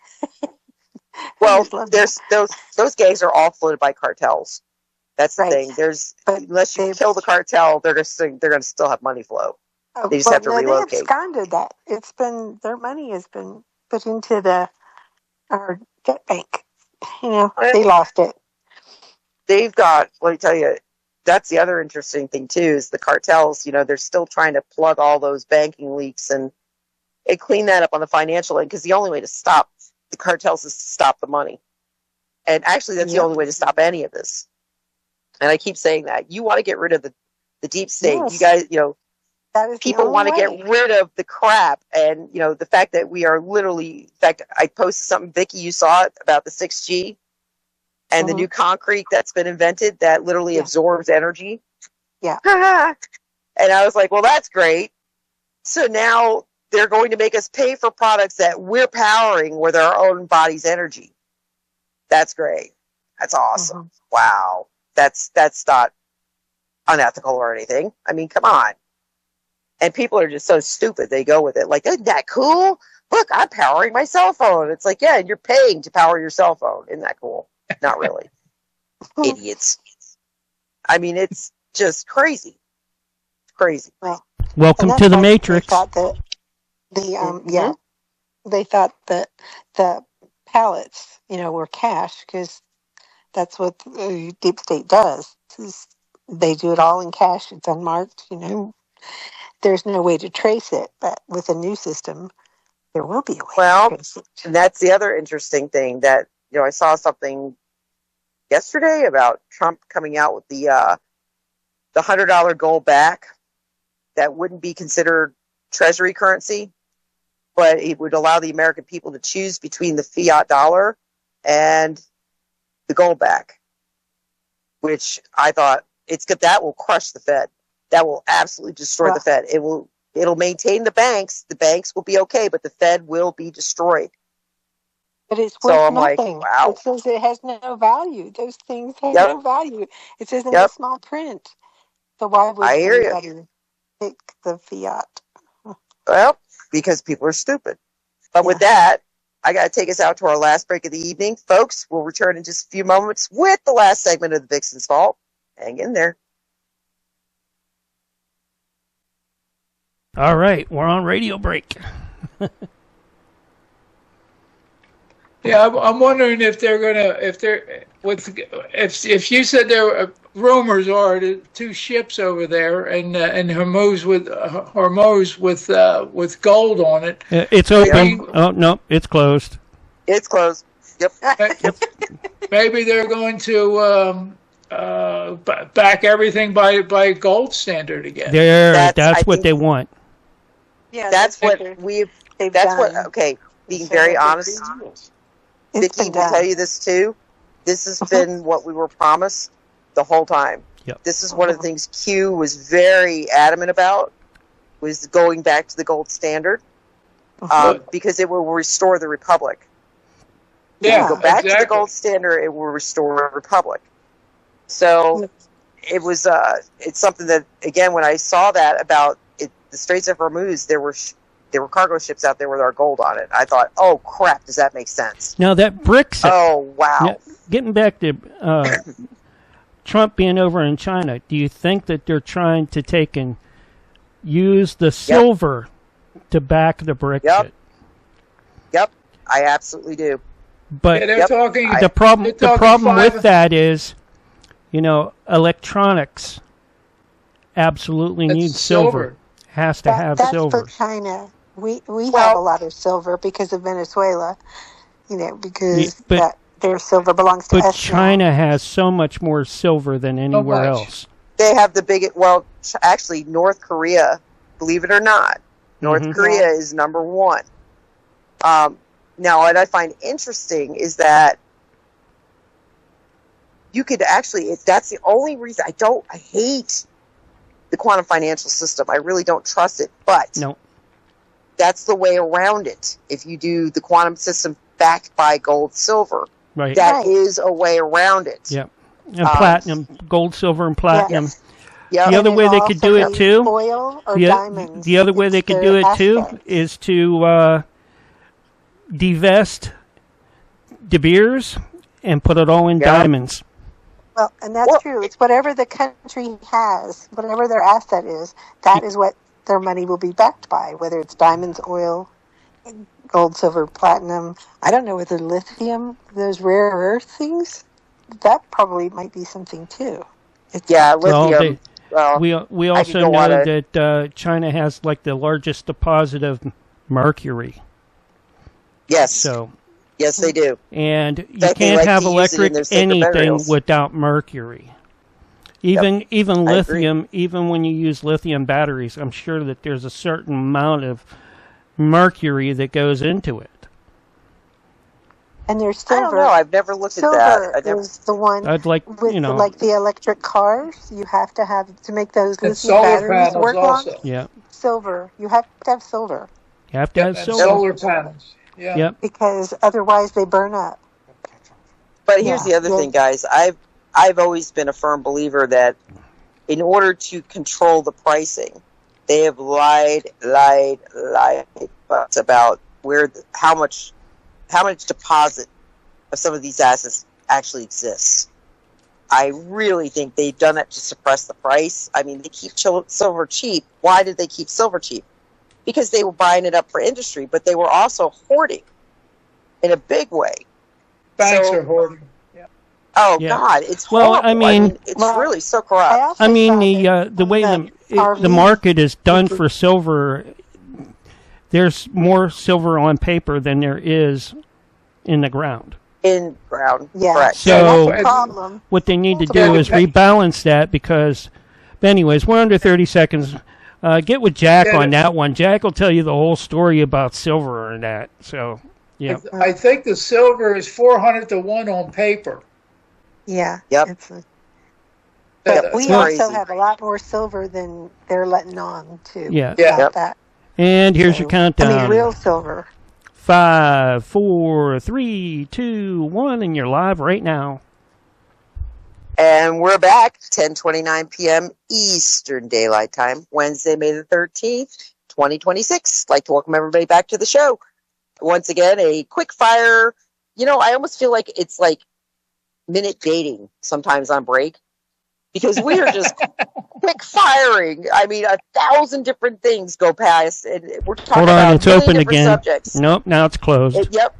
Well, those gangs are all floated by cartels. That's the thing. Unless you kill the cartel, they're going to still have money flow. They just have to relocate. They absconded that. Their money has been put into our debt bank. They lost it. They've got. Let me tell you. That's the other interesting thing too, is the cartels, they're still trying to plug all those banking leaks and clean that up on the financial end, because the only way to stop the cartels is to stop the money. And actually, that's the only way to stop any of this. And I keep saying that. You want to get rid of the deep state. Yes. You guys, people want to get rid of the crap. And, the fact that we are literally, in fact, I posted something, Vicky, you saw it, about the 6G. And the new concrete that's been invented that literally absorbs energy. Yeah. And I was like, well, that's great. So now they're going to make us pay for products that we're powering with our own body's energy. That's great. That's awesome. Wow. That's not unethical or anything. I mean, come on. And people are just so stupid. They go with it. Like, isn't that cool? Look, I'm powering my cell phone. It's like, yeah, and you're paying to power your cell phone. Isn't that cool? Not really. Idiots. I mean, it's just crazy. Crazy. Well, welcome to the Matrix. They thought that they thought that the pallets, were cash, because that's what the deep state does. They do it all in cash. It's unmarked. There's no way to trace it, but with a new system, there will be a way to trace it. And that's the other interesting thing that, I saw something yesterday about Trump coming out with the $100 gold back that wouldn't be considered treasury currency, but it would allow the American people to choose between the fiat dollar and the gold back, which I thought that will crush the Fed. That will absolutely destroy the Fed. It'll maintain the banks. The banks will be okay, but the Fed will be destroyed. But it's worth nothing. Like, wow. It says it has no value. Those things have no value. It says in the small print. So why would anybody pick the fiat? Well, because people are stupid. But with that, I got to take us out to our last break of the evening. Folks, we'll return in just a few moments with the last segment of the Vixen's Vault. Hang in there. All right, we're on radio break. Yeah, I'm wondering if they're gonna, if you said there were rumors are the two ships over there and Hormuz with gold on it. It's open. Oh no, it's closed. It's closed. Yep. Maybe they're going to back everything by gold standard again. That's what they want. Yeah, that's what we've. That's what. Okay, being very honest. Vicky will tell you this too. This has been what we were promised the whole time. Yep. This is one of the things Q was very adamant about, was going back to the gold standard, because it will restore the republic. Yeah, If you go back to the exactly. gold standard, it will restore a republic. So it was it's something that, again, when I saw that about it, the Straits of Hormuz, there were cargo ships out there with our gold on it. I thought, oh crap, does that make sense? Now that bricks it. Oh wow. Now, getting back to Trump being over in China, do you think that they're trying to take and use the silver to back the Brexit? Yep, I absolutely do. But they're talking. the problem five- with that is, electronics absolutely It's needs silver. silver. Has to have That's silver. for China. We have a lot of silver because of Venezuela, because but their silver belongs to But us. China has so much more silver than anywhere much. else. They have the biggest. Well, actually, North Korea, believe it or not, North Korea is number one. Now, what I find interesting is that you could actually. That's the only reason I hate the quantum financial system. I really don't trust it, but No. that's the way around it. If you do the quantum system backed by gold, silver, Right. that is a way around it. Yep. And platinum, gold, silver, and platinum. Yes. Yep. The other And way it they could also do it has too. Oil or The, diamonds. the other way they could do it too is to divest De Beers and put it all in diamonds. Well, and that's true. It's whatever the country has, whatever their asset is, that is what their money will be backed by, whether it's diamonds, oil, gold, silver, platinum. I don't know whether lithium, those rare earth things, that probably might be something too. Lithium. We also know that China has like the largest deposit of mercury. Yes. So. Yes, they do. And you can't have electric anything without mercury. Even lithium, even when you use lithium batteries, I'm sure that there's a certain amount of mercury that goes into it. And there's silver. I don't know. I've never looked at that. Silver is the one. I'd like, with like the electric cars, you have to have to make those lithium batteries work also. on. Yeah. Silver. You have to have silver. You have to have silver. Solar panels. Yeah. Yep. Because otherwise they burn up. But here's the other thing, guys. I've always been a firm believer that in order to control the pricing, they have lied about how much deposit of some of these assets actually exists. I really think they've done it to suppress the price. I mean, they keep silver cheap. Why did they keep silver cheap? Because they were buying it up for industry, but they were also hoarding in a big way. Banks are hoarding. Yeah. Oh God, it's horrible. Well, I mean, it's really so corrupt. I mean, the way the market is done for silver, there's more silver on paper than there is in the ground. In ground, correct. So that's a problem. What they need to do is rebalance that because, anyways, we're under 30 seconds. Get with Jack on that one. Jack will tell you the whole story about silver and that. So, yeah. I think the silver is 400 to 1 on paper. Yeah. Yep. But we also have a lot more silver than they're letting on, too. Yeah. That. And here's your countdown. I mean, real silver. 5, 4, 3, 2, 1, and you're live right now. And we're back, 10:29 p.m. Eastern Daylight Time, Wednesday, May the 13th, 2026. I'd like to welcome everybody back to the show. Once again, a quick fire. I almost feel like it's like minute dating sometimes on break because we are just quick firing. I mean, 1,000 different things go past, and we're talking about it's open again. Subjects. Nope, now it's closed. Yep,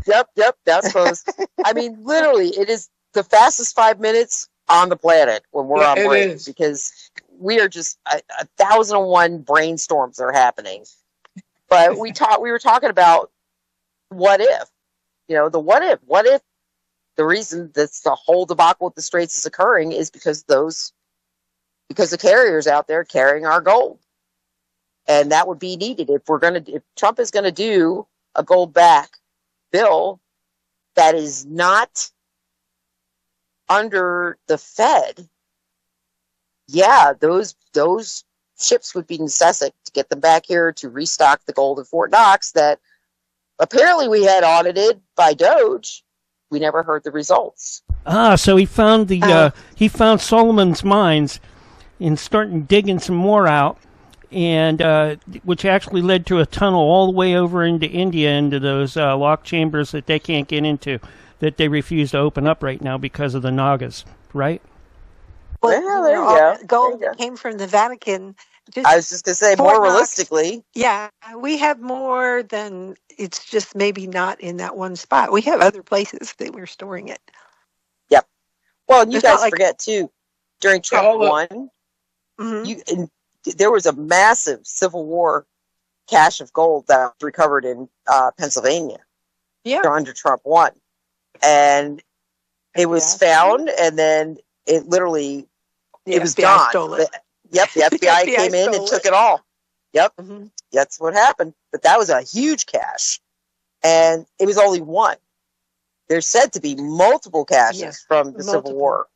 that's closed. I mean, literally, it is the fastest 5 minutes on the planet when we're on break because we are just 1,001 brainstorms are happening. But we were talking about what if, the what if the reason that's the whole debacle with the Straits is occurring is because the carriers out there carrying our gold. And that would be needed if Trump is going to do a gold back bill that is not under the Fed, those ships would be necessary to get them back here to restock the gold in Fort Knox that apparently we had audited by Doge, we never heard the results. So he found he found Solomon's mines and started digging some more out, and which actually led to a tunnel all the way over into India, into those locked chambers that they can't get into, that they refuse to open up right now because of the Nagas, right? Well, Yeah, there you go. Gold There you go. came from the Vatican. I was just going to say, Fort more Knox. realistically, Yeah, we have more than it's just maybe not in that one spot. We have other places that we're storing it. yep. Well, and you It's not guys like- forget, too, during Trump all the- 1, Mhm. there was a massive Civil War cache of gold that was recovered in Pennsylvania Yeah. under Trump 1. And it was found, and then it literally, The it was FBI gone. stole it. Yep, the FBI FBI came in and stole took it. it all. Yep, Mhm. that's what happened. But that was a huge cache. And it was only one. There's said to be multiple caches Yes, from the Civil multiple. War.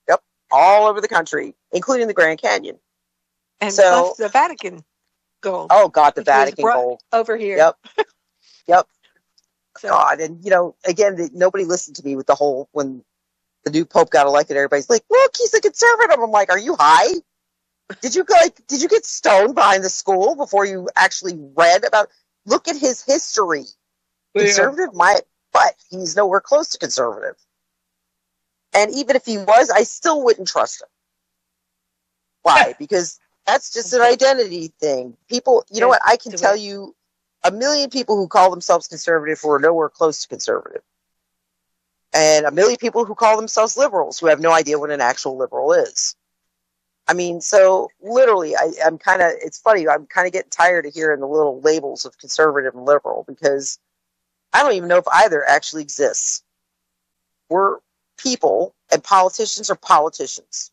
Yep, all over the country, including the Grand Canyon. And So- plus the Vatican gold. Oh, God, the which was Vatican brought gold. over here. Yep. Yep. So, God, and again, nobody listened to me with the whole, when the new Pope got elected, everybody's like, look, he's a conservative. I'm like, are you high? Did you get stoned behind the school before you actually read about, look at his history. Yeah. Conservative, but he's nowhere close to conservative. And even if he was, I still wouldn't trust him. Why? Because that's just an identity thing. People, you know what? I can tell you a million people who call themselves conservative who are nowhere close to conservative. And a million people who call themselves liberals who have no idea what an actual liberal is. I mean, so literally, I'm kind of, it's funny, I'm kind of getting tired of hearing the little labels of conservative and liberal, because I don't even know if either actually exists. We're people, and politicians are politicians.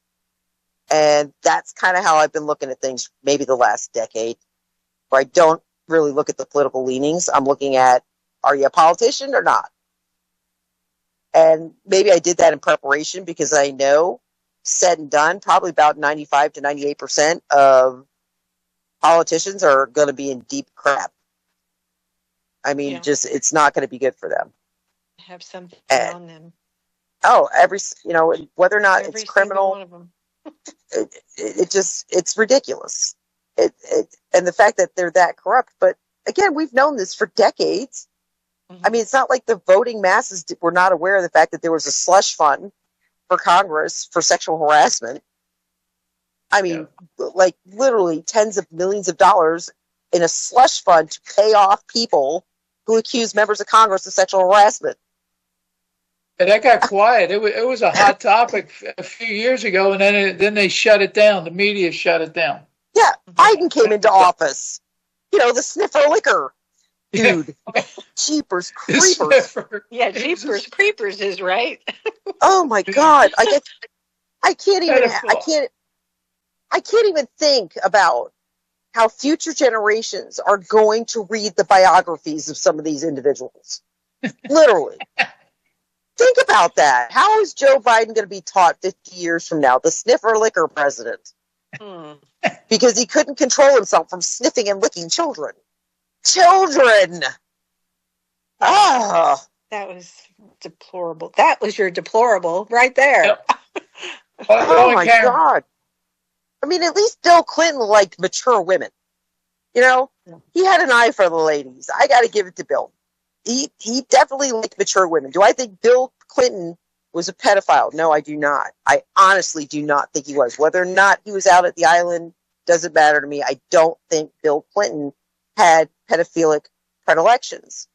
And that's kind of how I've been looking at things maybe the last decade, where I don't really look at the political leanings. I'm looking at, are you a politician or not? And maybe I did that in preparation because I know, said and done, probably about 95 to 98% of politicians are going to be in deep crap. I mean, Yeah. just, it's not going to be good for them. have something And- on them. Oh, whether or not Every it's single criminal, one of them. it's ridiculous. And the fact that they're that corrupt. But again, we've known this for decades. Mhm. I mean, it's not like the voting masses were not aware of the fact that there was a slush fund for Congress for sexual harassment. I mean, like literally tens of millions of dollars in a slush fund to pay off people who accuse members of Congress of sexual harassment. And that got quiet. It was a hot topic a few years ago, and then they shut it down. The media shut it down. Yeah, Biden came into office. The sniffer liquor. Dude, jeepers creepers. Yeah, Jeepers Creepers is right. Oh my God. I can't Pitiful. even think about how future generations are going to read the biographies of some of these individuals. Literally. Think about that. How is Joe Biden going to be taught 50 years from now? The sniffer liquor president. Hmm. Because he couldn't control himself from sniffing and licking children. Children! Ah! That was deplorable. That was your deplorable right there. Yep. Oh my Karen. God. I mean, at least Bill Clinton liked mature women. He had an eye for the ladies. I got to give it to Bill. He definitely liked mature women. Do I think Bill Clinton was a pedophile? No, I do not. I honestly do not think he was. Whether or not he was out at the island doesn't matter to me. I don't think Bill Clinton had pedophilic predilections.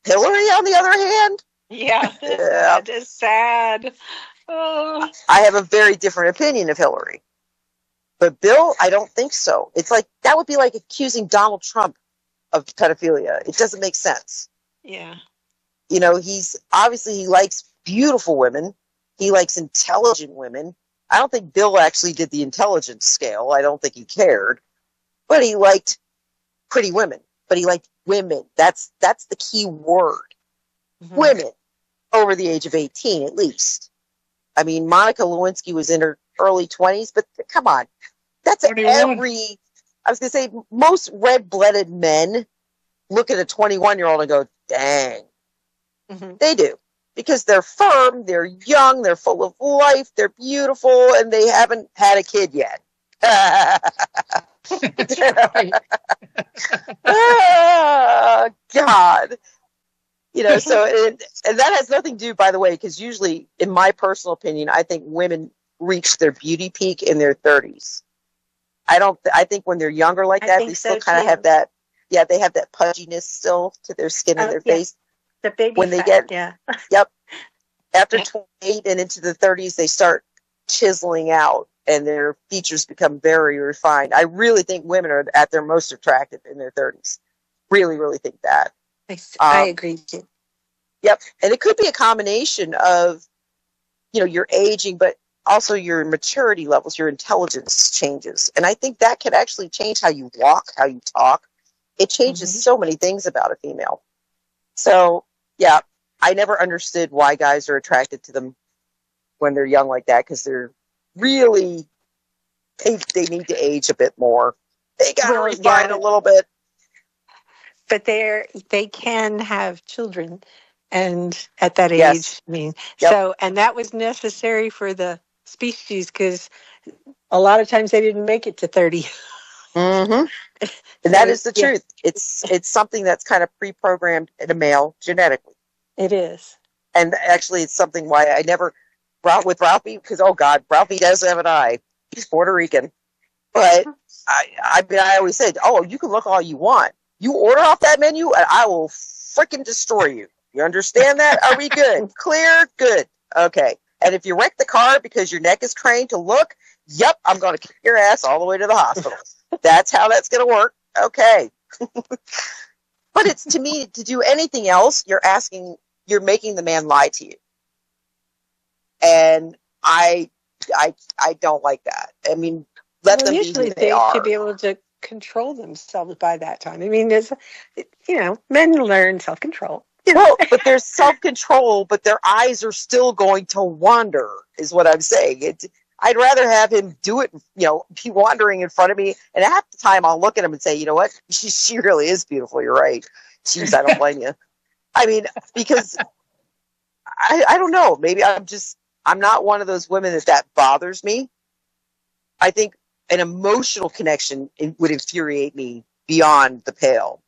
Hillary, on the other hand, Yeah, Yeah. that is sad. Oh. I have a very different opinion of Hillary. But Bill, I don't think so. It's like, that would be like accusing Donald Trump of pedophilia. It doesn't make sense. Yeah. He likes beautiful women. He likes intelligent women. I don't think Bill actually did the intelligence scale. I don't think he cared. But he liked pretty women. But he liked women. That's the key word. Mhm. Women over the age of 18, at least. I mean, Monica Lewinsky was in her early 20s, but come on. That's 21. I was going to say, most red-blooded men look at a 21-year-old and go, dang. Mhm. They do. because they're firm, they're young, they're full of life, they're beautiful, and they haven't had a kid yet. That's right. Oh, God. You know, so, and that has nothing to do, by the way, because usually, in my personal opinion, I think women reach their beauty peak in their 30s. I think when they're younger like that, they still kind of have that, they have that pudginess still to their skin and their face. The baby when fat, they get, yeah. Yep. After 28 and into the 30s, they start chiseling out and their features become very refined. I really think women are at their most attractive in their 30s. Really, really think that. I agree too. Yep. And it could be a combination of, you know, your aging, but also your maturity levels, your intelligence changes. And I think that can actually change how you walk, how you talk. It changes so many things about a female. So, yeah, I never understood why guys are attracted to them when they're young like that, because they're really, they need to age a bit more. They got to refine a little bit. But they can have children, and at that age, Yes. I mean, Yep. so, and that was necessary for the species, because a lot of times they didn't make it to 30. Mm-hmm. And that is the truth. It's something that's kind of pre-programmed in a male genetically. It is. And actually, it's something why I never brought with Ralphie, because, oh God, Ralphie does have an eye. He's Puerto Rican. But I mean, I always said, oh, you can look all you want. You order off that menu and I will freaking destroy you. You understand that? Are we good? Clear? Good. Okay. And if you wreck the car because your neck is craned to look, yep, I'm going to kick your ass all the way to the hospital. That's how that's going to work. Okay. But it's, to me, to do anything else, you're making the man lie to you. And I don't like that. I mean, let them be usually who they are. should be able to control themselves by that time. I mean, there's, you know, men learn self-control. Well, but there's self-control, but their eyes are still going to wander, is what I'm saying. I'd rather have him do it, you know, be wandering in front of me, and half the time I'll look at him and say, you know what, she really is beautiful, you're right. Jeez, I don't blame you. I mean, because I don't know, maybe I'm not one of those women that bothers me. I think an emotional connection would infuriate me beyond the pale.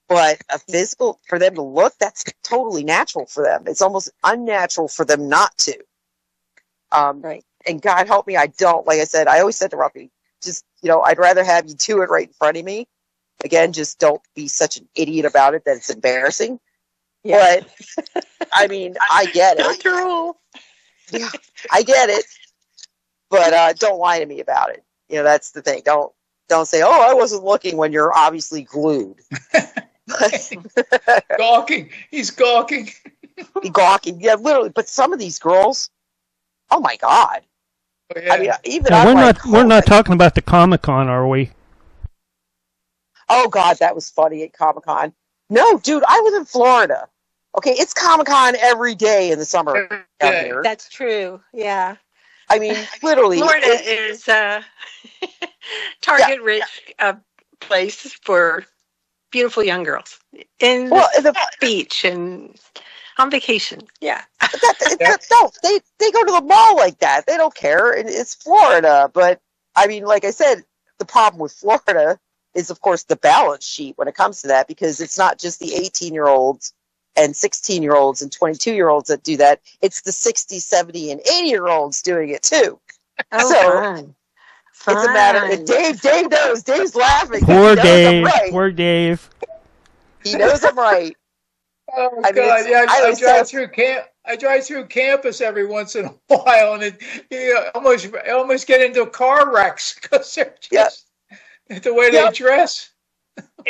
But a physical, for them to look, that's totally natural for them. It's almost unnatural for them not to. Right. And God help me, I don't. Like I said, I always said to Robbie, just, you know, I'd rather have you do it right in front of me. Again, just don't be such an idiot about it that it's embarrassing. Yeah. But, I mean, I get it. Dr. Rule. Yeah, I get it. But don't lie to me about it. You know, that's the thing. Don't say, oh, I wasn't looking, when you're obviously glued. Gawking. He's gawking. Gawking. Yeah, literally. But some of these girls, oh my God. Oh, yeah. I mean, even now, we're not talking about the Comic-Con, are we? Oh God, that was funny at Comic-Con. No, dude, I live in Florida. Okay, it's Comic-Con every day in the summer down here. That's true. Yeah. I mean, literally. Florida is a target-rich place for beautiful young girls in the beach and on vacation. Yeah. No, they go to the mall like that. They don't care. It's Florida. But, I mean, like I said, the problem with Florida is, of course, the balance sheet when it comes to that, because it's not just the 18-year-olds and 16-year-olds and 22-year-olds that do that. It's the 60, 70, and 80-year-olds doing it, too. Oh, so it's a matter. And Dave knows. Dave's laughing. Poor Dave. Right. Poor Dave. He knows I'm right. Oh God! Yeah, I drive through campus every once in a while, and I almost get into car wrecks because they're just the way they dress.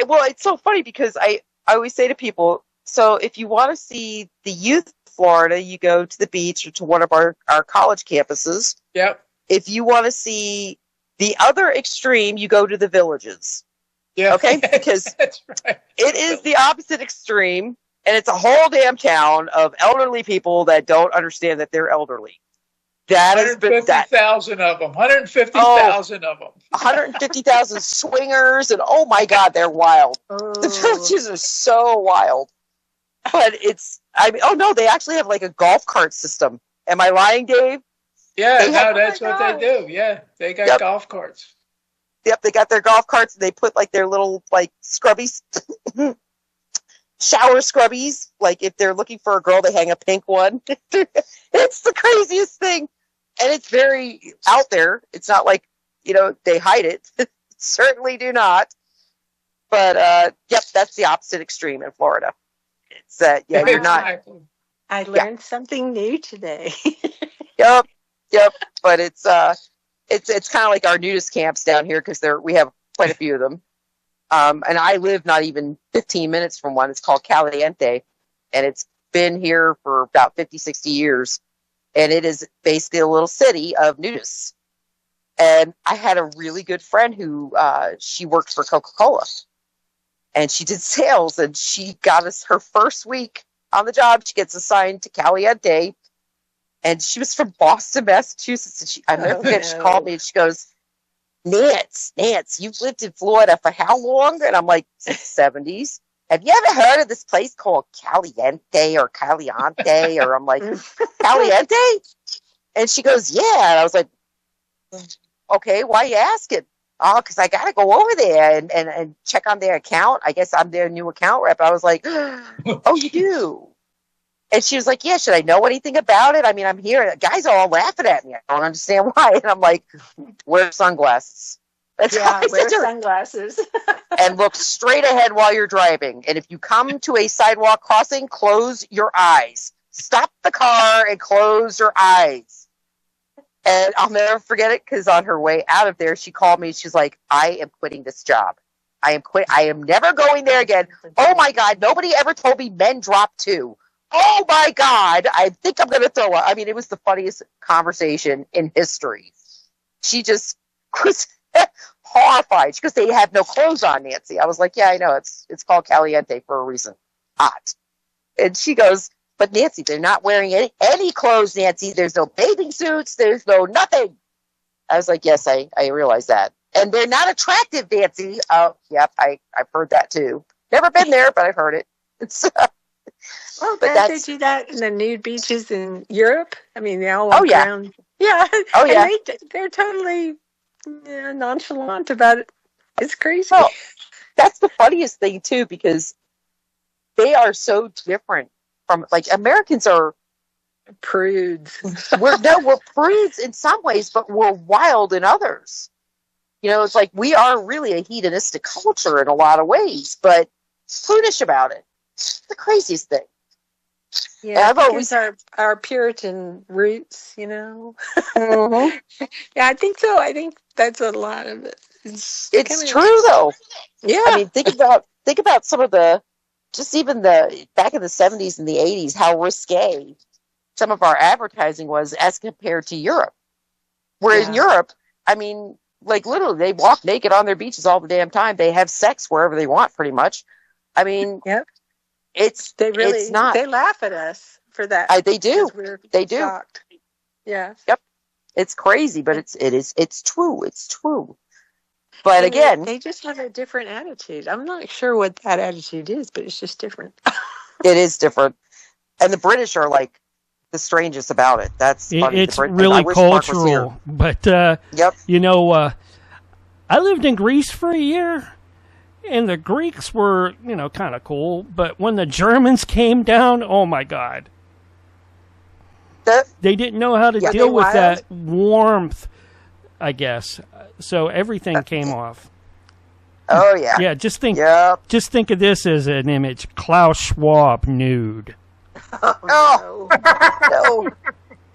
Well, it's so funny because I always say to people, so if you want to see the youth of Florida, you go to the beach or to one of our college campuses. Yep. If you want to see the other extreme, you go to the villages. Yeah. Okay? Because that's right. It is the opposite extreme, and it's a whole damn town of elderly people that don't understand that they're elderly. That has been 150,000 of them. 150,000 of them. 150,000 swingers, and oh my God, they're wild. The villages are so wild. But I mean, oh no, they actually have like a golf cart system. Am I lying, Dave? Yeah, They have- that's what they do. Yeah, they got golf carts. Yep, they got their golf carts and they put like their little like scrubbies, shower scrubbies. Like if they're looking for a girl, they hang a pink one. It's the craziest thing. And it's very out there. It's not like, they hide it. Certainly do not. But, yep, that's the opposite extreme in Florida. It's that, you're not. Exactly. I learned something new today. Yep. But it's kind of like our nudist camps down here because we have quite a few of them. And I live not even 15 minutes from one. It's called Caliente, and it's been here for about 50, 60 years. And it is basically a little city of nudists. And I had a really good friend who she worked for Coca-Cola, and she did sales, and she got us her first week on the job. She gets assigned to Caliente. And she was from Boston, Massachusetts. And I never forget, she called me and she goes, Nance, you've lived in Florida for how long? And I'm like, since the 70s. Have you ever heard of this place called Caliente or Caliente? Or I'm like, Caliente? And she goes, yeah. And I was like, okay, why are you asking? Oh, because I got to go over there and check on their account. I guess I'm their new account rep. I was like, oh, you do? And she was like, yeah, should I know anything about it? I mean, I'm here. Guys are all laughing at me. I don't understand why. And I'm like, wear sunglasses. That's how I wear said to her. sunglasses. And look straight ahead while you're driving. And if you come to a sidewalk crossing, close your eyes. Stop the car and close your eyes. And I'll never forget it because on her way out of there, she called me. She's like, I am quitting this job. I am never going there again. Oh, my God. Nobody ever told me men drop too. Oh, my God. I think I'm going to throw up. I mean, it was the funniest conversation in history. She just was horrified because they have no clothes on, Nancy. I was like, yeah, I know. It's called Caliente for a reason. Hot. And she goes, but Nancy, they're not wearing any clothes, Nancy. There's no bathing suits. There's no nothing. I was like, yes, I realize that. And they're not attractive, Nancy. Oh, yep, I've heard that too. Never been there, but I've heard it. Well, don't they do that in the nude beaches in Europe? I mean, they all walk around. Yeah. Oh, yeah. And they're totally nonchalant about it. It's crazy. Well, that's the funniest thing, too, because they are so different from, like, Americans are prudes. We're prudes in some ways, but we're wild in others. It's like we are really a hedonistic culture in a lot of ways, but prudish about it. It's the craziest thing. Yeah, I've always our Puritan roots, Mm-hmm. Yeah, I think so. I think that's a lot of it. It's true, though. Yeah. I mean, think about some of just even back in the 70s and the 80s, how risque some of our advertising was as compared to Europe. Where in Europe, I mean, like literally, they walk naked on their beaches all the damn time. They have sex wherever they want, pretty much. I mean, yep. It's not. They laugh at us for that. They do. They do. Shocked. Yeah. Yep. It's crazy, but it's true. It's true. But again, they just have a different attitude. I'm not sure what that attitude is, but it's just different. It is different. And the British are like the strangest about it. That's funny. It's really cultural. But yep. I lived in Greece for a year. And the Greeks were, kind of cool. But when the Germans came down, oh, my God. They didn't know how to deal with that warmth, I guess. So everything came off. Oh, yeah. Yeah, just think of this as an image. Klaus Schwab nude. Oh,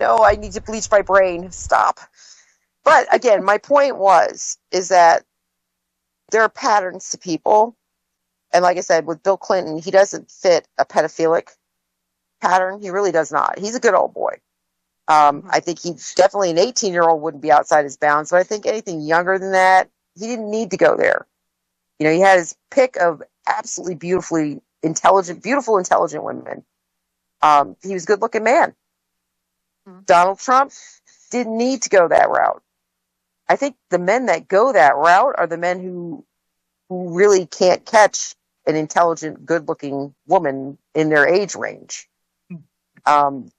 no, I need to bleach my brain. Stop. But, again, my point is that there are patterns to people. And like I said, with Bill Clinton, he doesn't fit a pedophilic pattern. He really does not. He's a good old boy. I think definitely an 18-year-old wouldn't be outside his bounds. But I think anything younger than that, he didn't need to go there. He had his pick of absolutely beautiful, intelligent women. He was a good-looking man. Donald Trump didn't need to go that route. I think the men that go that route are the men who really can't catch an intelligent, good-looking woman in their age range.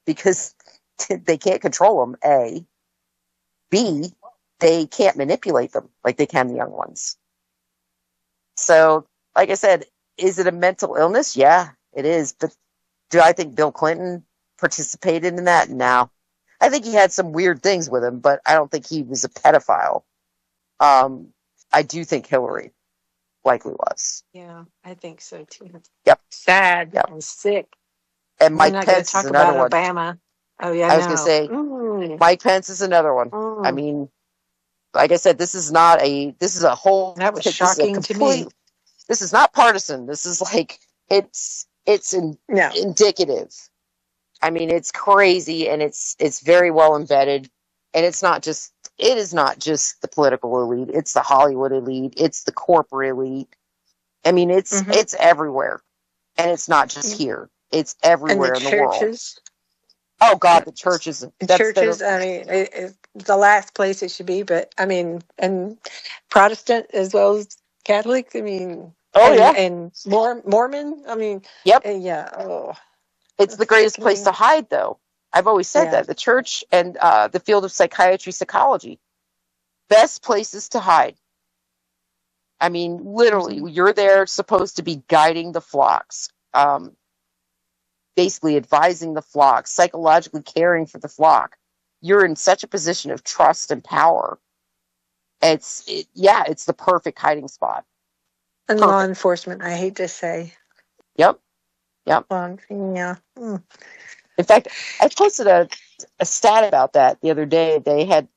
because they can't control them, A. B, they can't manipulate them like they can the young ones. So, like I said, is it a mental illness? Yeah, it is. But do I think Bill Clinton participated in that? No. I think he had some weird things with him, but I don't think he was a pedophile. I do think Hillary likely was. Yeah, I think so too. Yep. Sad. Yep. And sick. And Mike We're not going to Pence is talk another about one. Obama. Oh, yeah, I was going to say, Mike Pence is another one. I mean, like I said, this is a whole. That was shocking to me. This is not partisan. This is like, it's indicative. I mean, it's crazy, and it's very well embedded, and it is not just the political elite. It's the Hollywood elite. It's the corporate elite. I mean, it's everywhere, and it's not just here. It's everywhere in the world. Oh God, the churches. Churches. I mean, it's the last place it should be. But I mean, and Protestant as well as Catholic. I mean, and Mormon. I mean, yep, yeah. Oh, it's the greatest place to hide, though. I've always said that the church and the field of psychiatry, psychology, best places to hide. I mean, literally, you're there supposed to be guiding the flocks. Basically advising the flock, psychologically caring for the flock. You're in such a position of trust and power. It's the perfect hiding spot. And law enforcement, I hate to say. Yep. Yeah. In fact, I posted a stat about that the other day. They had,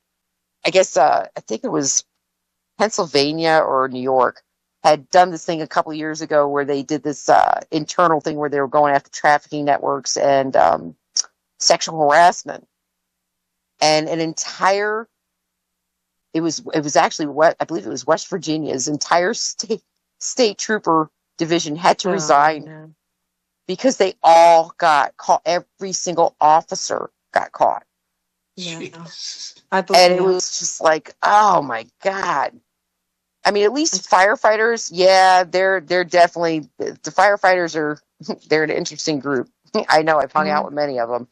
I guess, I think it was Pennsylvania or New York, had done this thing a couple of years ago where they did this internal thing where they were going after trafficking networks and sexual harassment. And it was actually I believe it was West Virginia's entire state trooper division had to resign because they all got caught. Every single officer got caught. Yeah. And it was just like, oh my God. I mean, at least firefighters, they're definitely, the firefighters they're an interesting group. I know, I've hung out with many of them.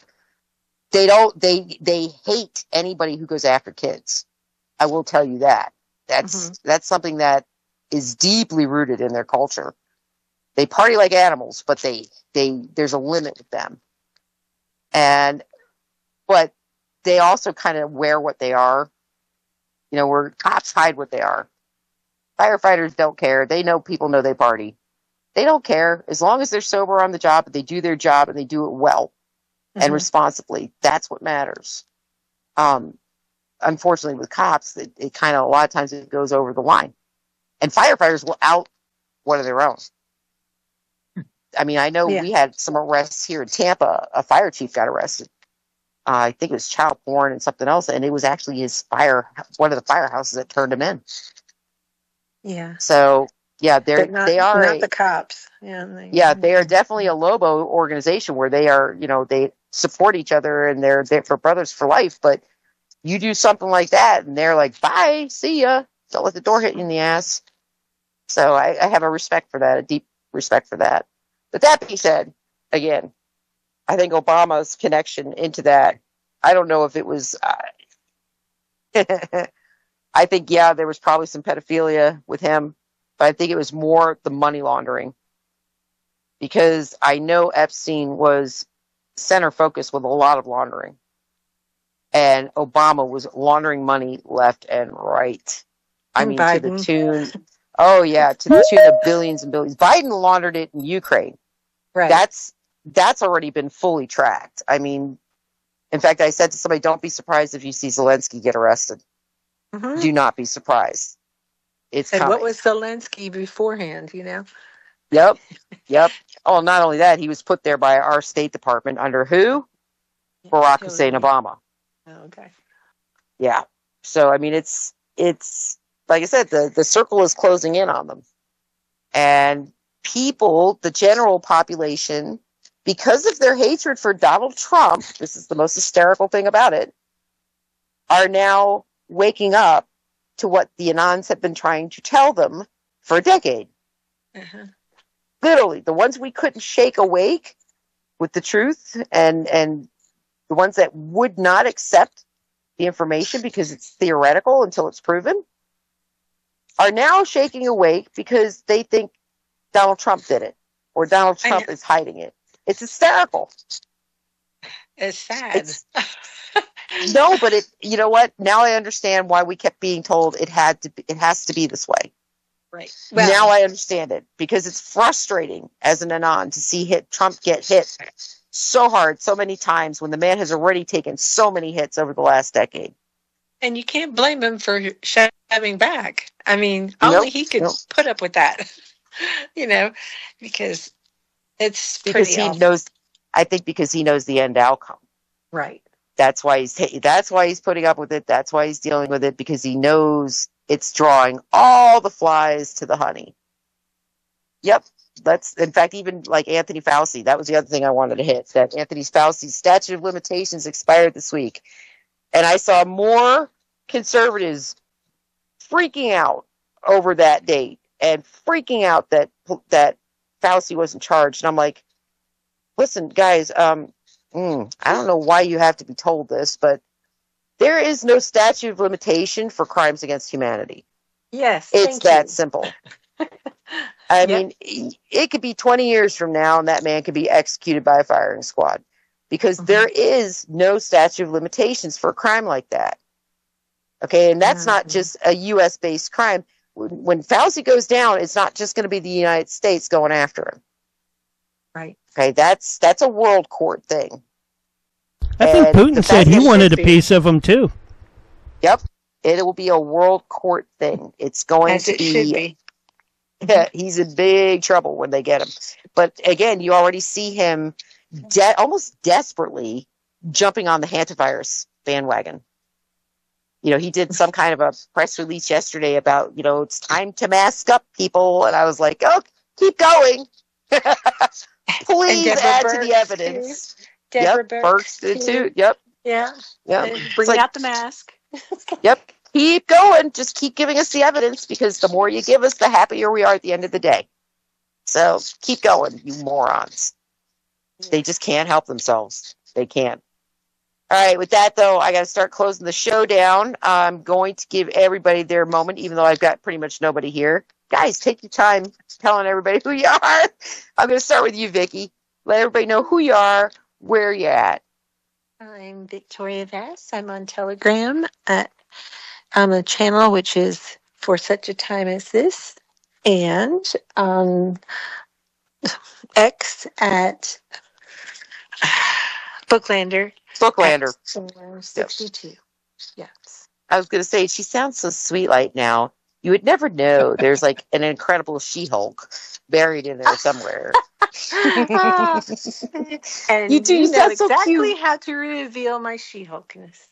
They hate anybody who goes after kids. I will tell you that. That's something that is deeply rooted in their culture. They party like animals, but there's a limit with them. But they also kind of wear what they are. You know, where cops hide what they are. Firefighters don't care. They know people know they party. They don't care. As long as they're sober on the job, they do their job and they do it well and responsibly. That's what matters. Unfortunately, with cops, it kind of, a lot of times it goes over the line. And firefighters will out one of their own. I mean, I know we had some arrests here in Tampa. A fire chief got arrested. I think it was child porn and something else. And it was actually one of the firehouses that turned him in. Yeah. So they are not the cops. They are definitely a Lobo organization where they are, they support each other and they're there for brothers for life. But you do something like that and they're like, bye, see ya. Don't let the door hit you in the ass. So I have a deep respect for that. But that being said, again, I think Obama's connection into that, I don't know if it was, I think, there was probably some pedophilia with him, but I think it was more the money laundering. Because I know Epstein was center focus with a lot of laundering. And Obama was laundering money left and right. I mean, Biden. To the tune of billions and billions. Biden laundered it in Ukraine. Right. That's already been fully tracked. I mean, in fact, I said to somebody, don't be surprised if you see Zelensky get arrested. Do not be surprised. It's coming. What was Zelensky beforehand, Yep. Oh, not only that, he was put there by our State Department under who? Barack Hussein Obama. Oh, okay. Yeah. So, I mean, it's like I said, the circle is closing in on them. And people, the general population, because of their hatred for Donald Trump, this is the most hysterical thing about it, are now waking up to what the Anons have been trying to tell them for a decade. Literally, the ones we couldn't shake awake, with the truth, and the ones that would not accept the information because it's theoretical until it's proven, are now shaking awake because they think Donald Trump did it, or Donald Trump is hiding it. It's hysterical. It's sad. No, but you know what? Now I understand why we kept being told it has to be this way. Right. Well, now I understand it, because it's frustrating as an anon to see Trump get hit so hard so many times when the man has already taken so many hits over the last decade. And you can't blame him for shoving back. I mean, only he could put up with that, because it's because he knows. I think because he knows the end outcome. Right. That's why he's putting up with it. That's why he's dealing with it, because he knows it's drawing all the flies to the honey. Yep. That's, in fact, even like Anthony Fauci, that was the other thing I wanted to hit, that Anthony Fauci's statute of limitations expired this week. And I saw more conservatives freaking out over that date and freaking out that Fauci wasn't charged. And I'm like, listen, guys, I don't know why you have to be told this, but there is no statute of limitation for crimes against humanity. Yes, it's that simple. I mean, it could be 20 years from now and that man could be executed by a firing squad, because there is no statute of limitations for a crime like that. Okay, and that's not just a U.S.-based crime. When Fauci goes down, it's not just going to be the United States going after him. Right. Okay, that's a world court thing. I think Putin said he wanted a piece of him too. Yep, it will be a world court thing. It's going to be. Yeah, he's in big trouble when they get him. But again, you already see him almost desperately jumping on the hantavirus bandwagon. He did some kind of a press release yesterday about, it's time to mask up, people. And I was like, oh, keep going. Please add to the evidence. Burks did too. Yep. Yeah. Yep. Bring out the mask. Yep. Keep going. Just keep giving us the evidence, because the more you give us, the happier we are at the end of the day. So keep going, you morons. They just can't help themselves. They can't. All right. With that, though, I got to start closing the show down. I'm going to give everybody their moment, even though I've got pretty much nobody here. Guys, take your time telling everybody who you are. I'm going to start with you, Vicki. Let everybody know who you are, where you're at. I'm Victoria Vass. I'm on Telegram. I'm a channel which is for such a time as this, and X at Booklander. 62. Yes. I was going to say, she sounds so sweet right now. You would never know. There's like an incredible She-Hulk buried in there somewhere. And you know exactly how to reveal my She-Hulkness.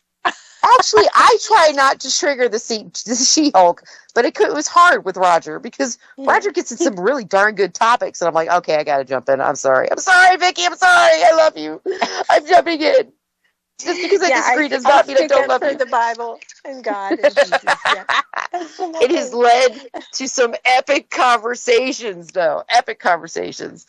Actually, I try not to trigger the She-Hulk, but it was hard with Roger, because Roger gets in some really darn good topics, and I'm like, okay, I got to jump in. I'm sorry, Vicki. I'm sorry. I love you. I'm jumping in. Just because I disagree does not mean I don't love you. The Bible and God and Jesus. It has led to some epic conversations, though. Epic conversations.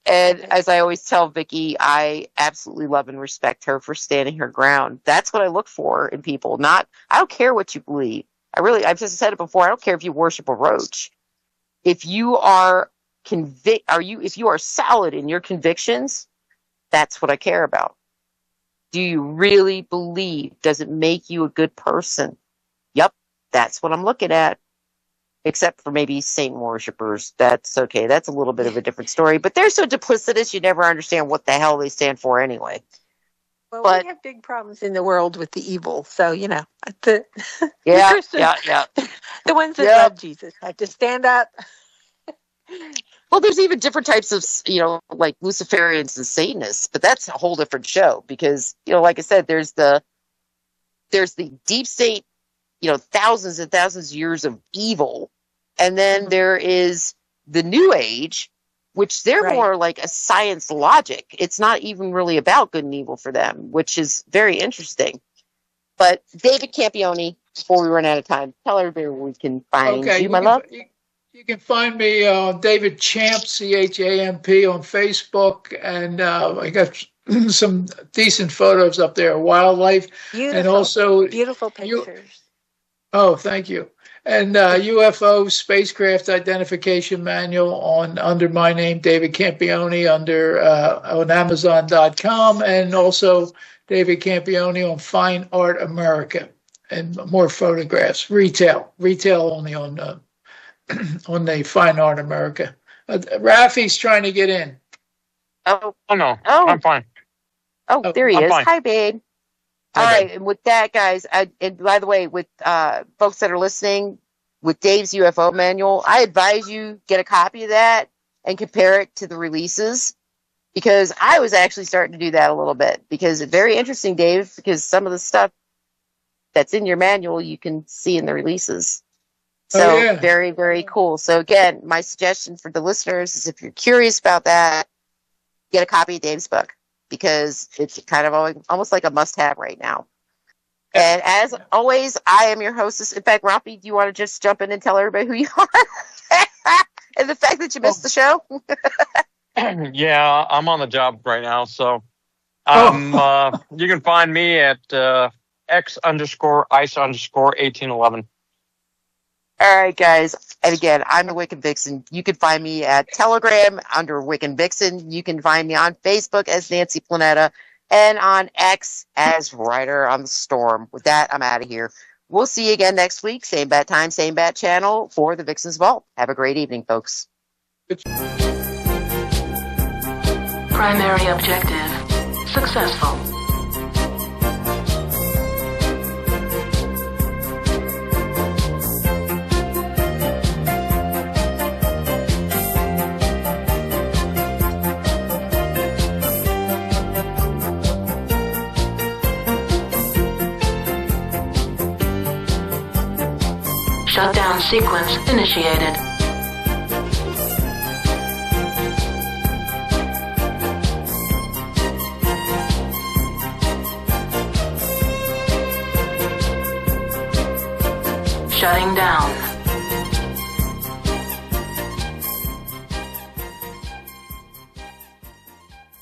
And as I always tell Vicki, I absolutely love and respect her for standing her ground. That's what I look for in people. I don't care what you believe. I've just said it before. I don't care if you worship a roach. If you are if you are solid in your convictions, that's what I care about. Do you really believe? Does it make you a good person? Yep, that's what I'm looking at. Except for maybe Satan worshipers. That's okay. That's a little bit of a different story. But they're so duplicitous, you never understand what the hell they stand for anyway. Well, we have big problems in the world with the evil. So, the Christians, the ones that love Jesus have to stand up. Well, there's even different types of, like Luciferians and Satanists, but that's a whole different show, because, like I said, there's the deep state, thousands and thousands of years of evil. And then there is the New Age, which they're more like a science logic. It's not even really about good and evil for them, which is very interesting. But David Campione, before we run out of time, tell everybody where we can find you, my love. You can find me David Champ, Champ, on Facebook, and I got some decent photos up there of wildlife, Beautiful, and also beautiful pictures. Oh, thank you. And UFO spacecraft identification manual under my name, David Campione, on Amazon.com, and also David Campione on Fine Art America, and more photographs. Retail only on the Fine Art America. Rafi's trying to get in. Oh no, I'm fine. Oh, there he I'm is. fine. Hi, babe. All right, and with that, guys, and by the way, with folks that are listening, with Dave's UFO manual, I advise you get a copy of that and compare it to the releases, because I was actually starting to do that a little bit, because it's very interesting, Dave, because some of the stuff that's in your manual you can see in the releases. So very, very cool. So again, my suggestion for the listeners is, if you're curious about that, get a copy of Dave's book, because it's kind of almost like a must-have right now. And as always, I am your hostess. In fact, Rafi, do you want to just jump in and tell everybody who you are? And the fact that you missed the show? Yeah, I'm on the job right now, so you can find me at X_ICE_1811. All right, guys. And again, I'm the Wiccan Vixen. You can find me at Telegram under Wiccan Vixen. You can find me on Facebook as Nancy Planetta, and on X as Rider on the Storm. With that, I'm out of here. We'll see you again next week. Same bat time, same bat channel for the Vixen's Vault. Have a great evening, folks. Primary objective successful. Shutdown sequence initiated. Shutting down.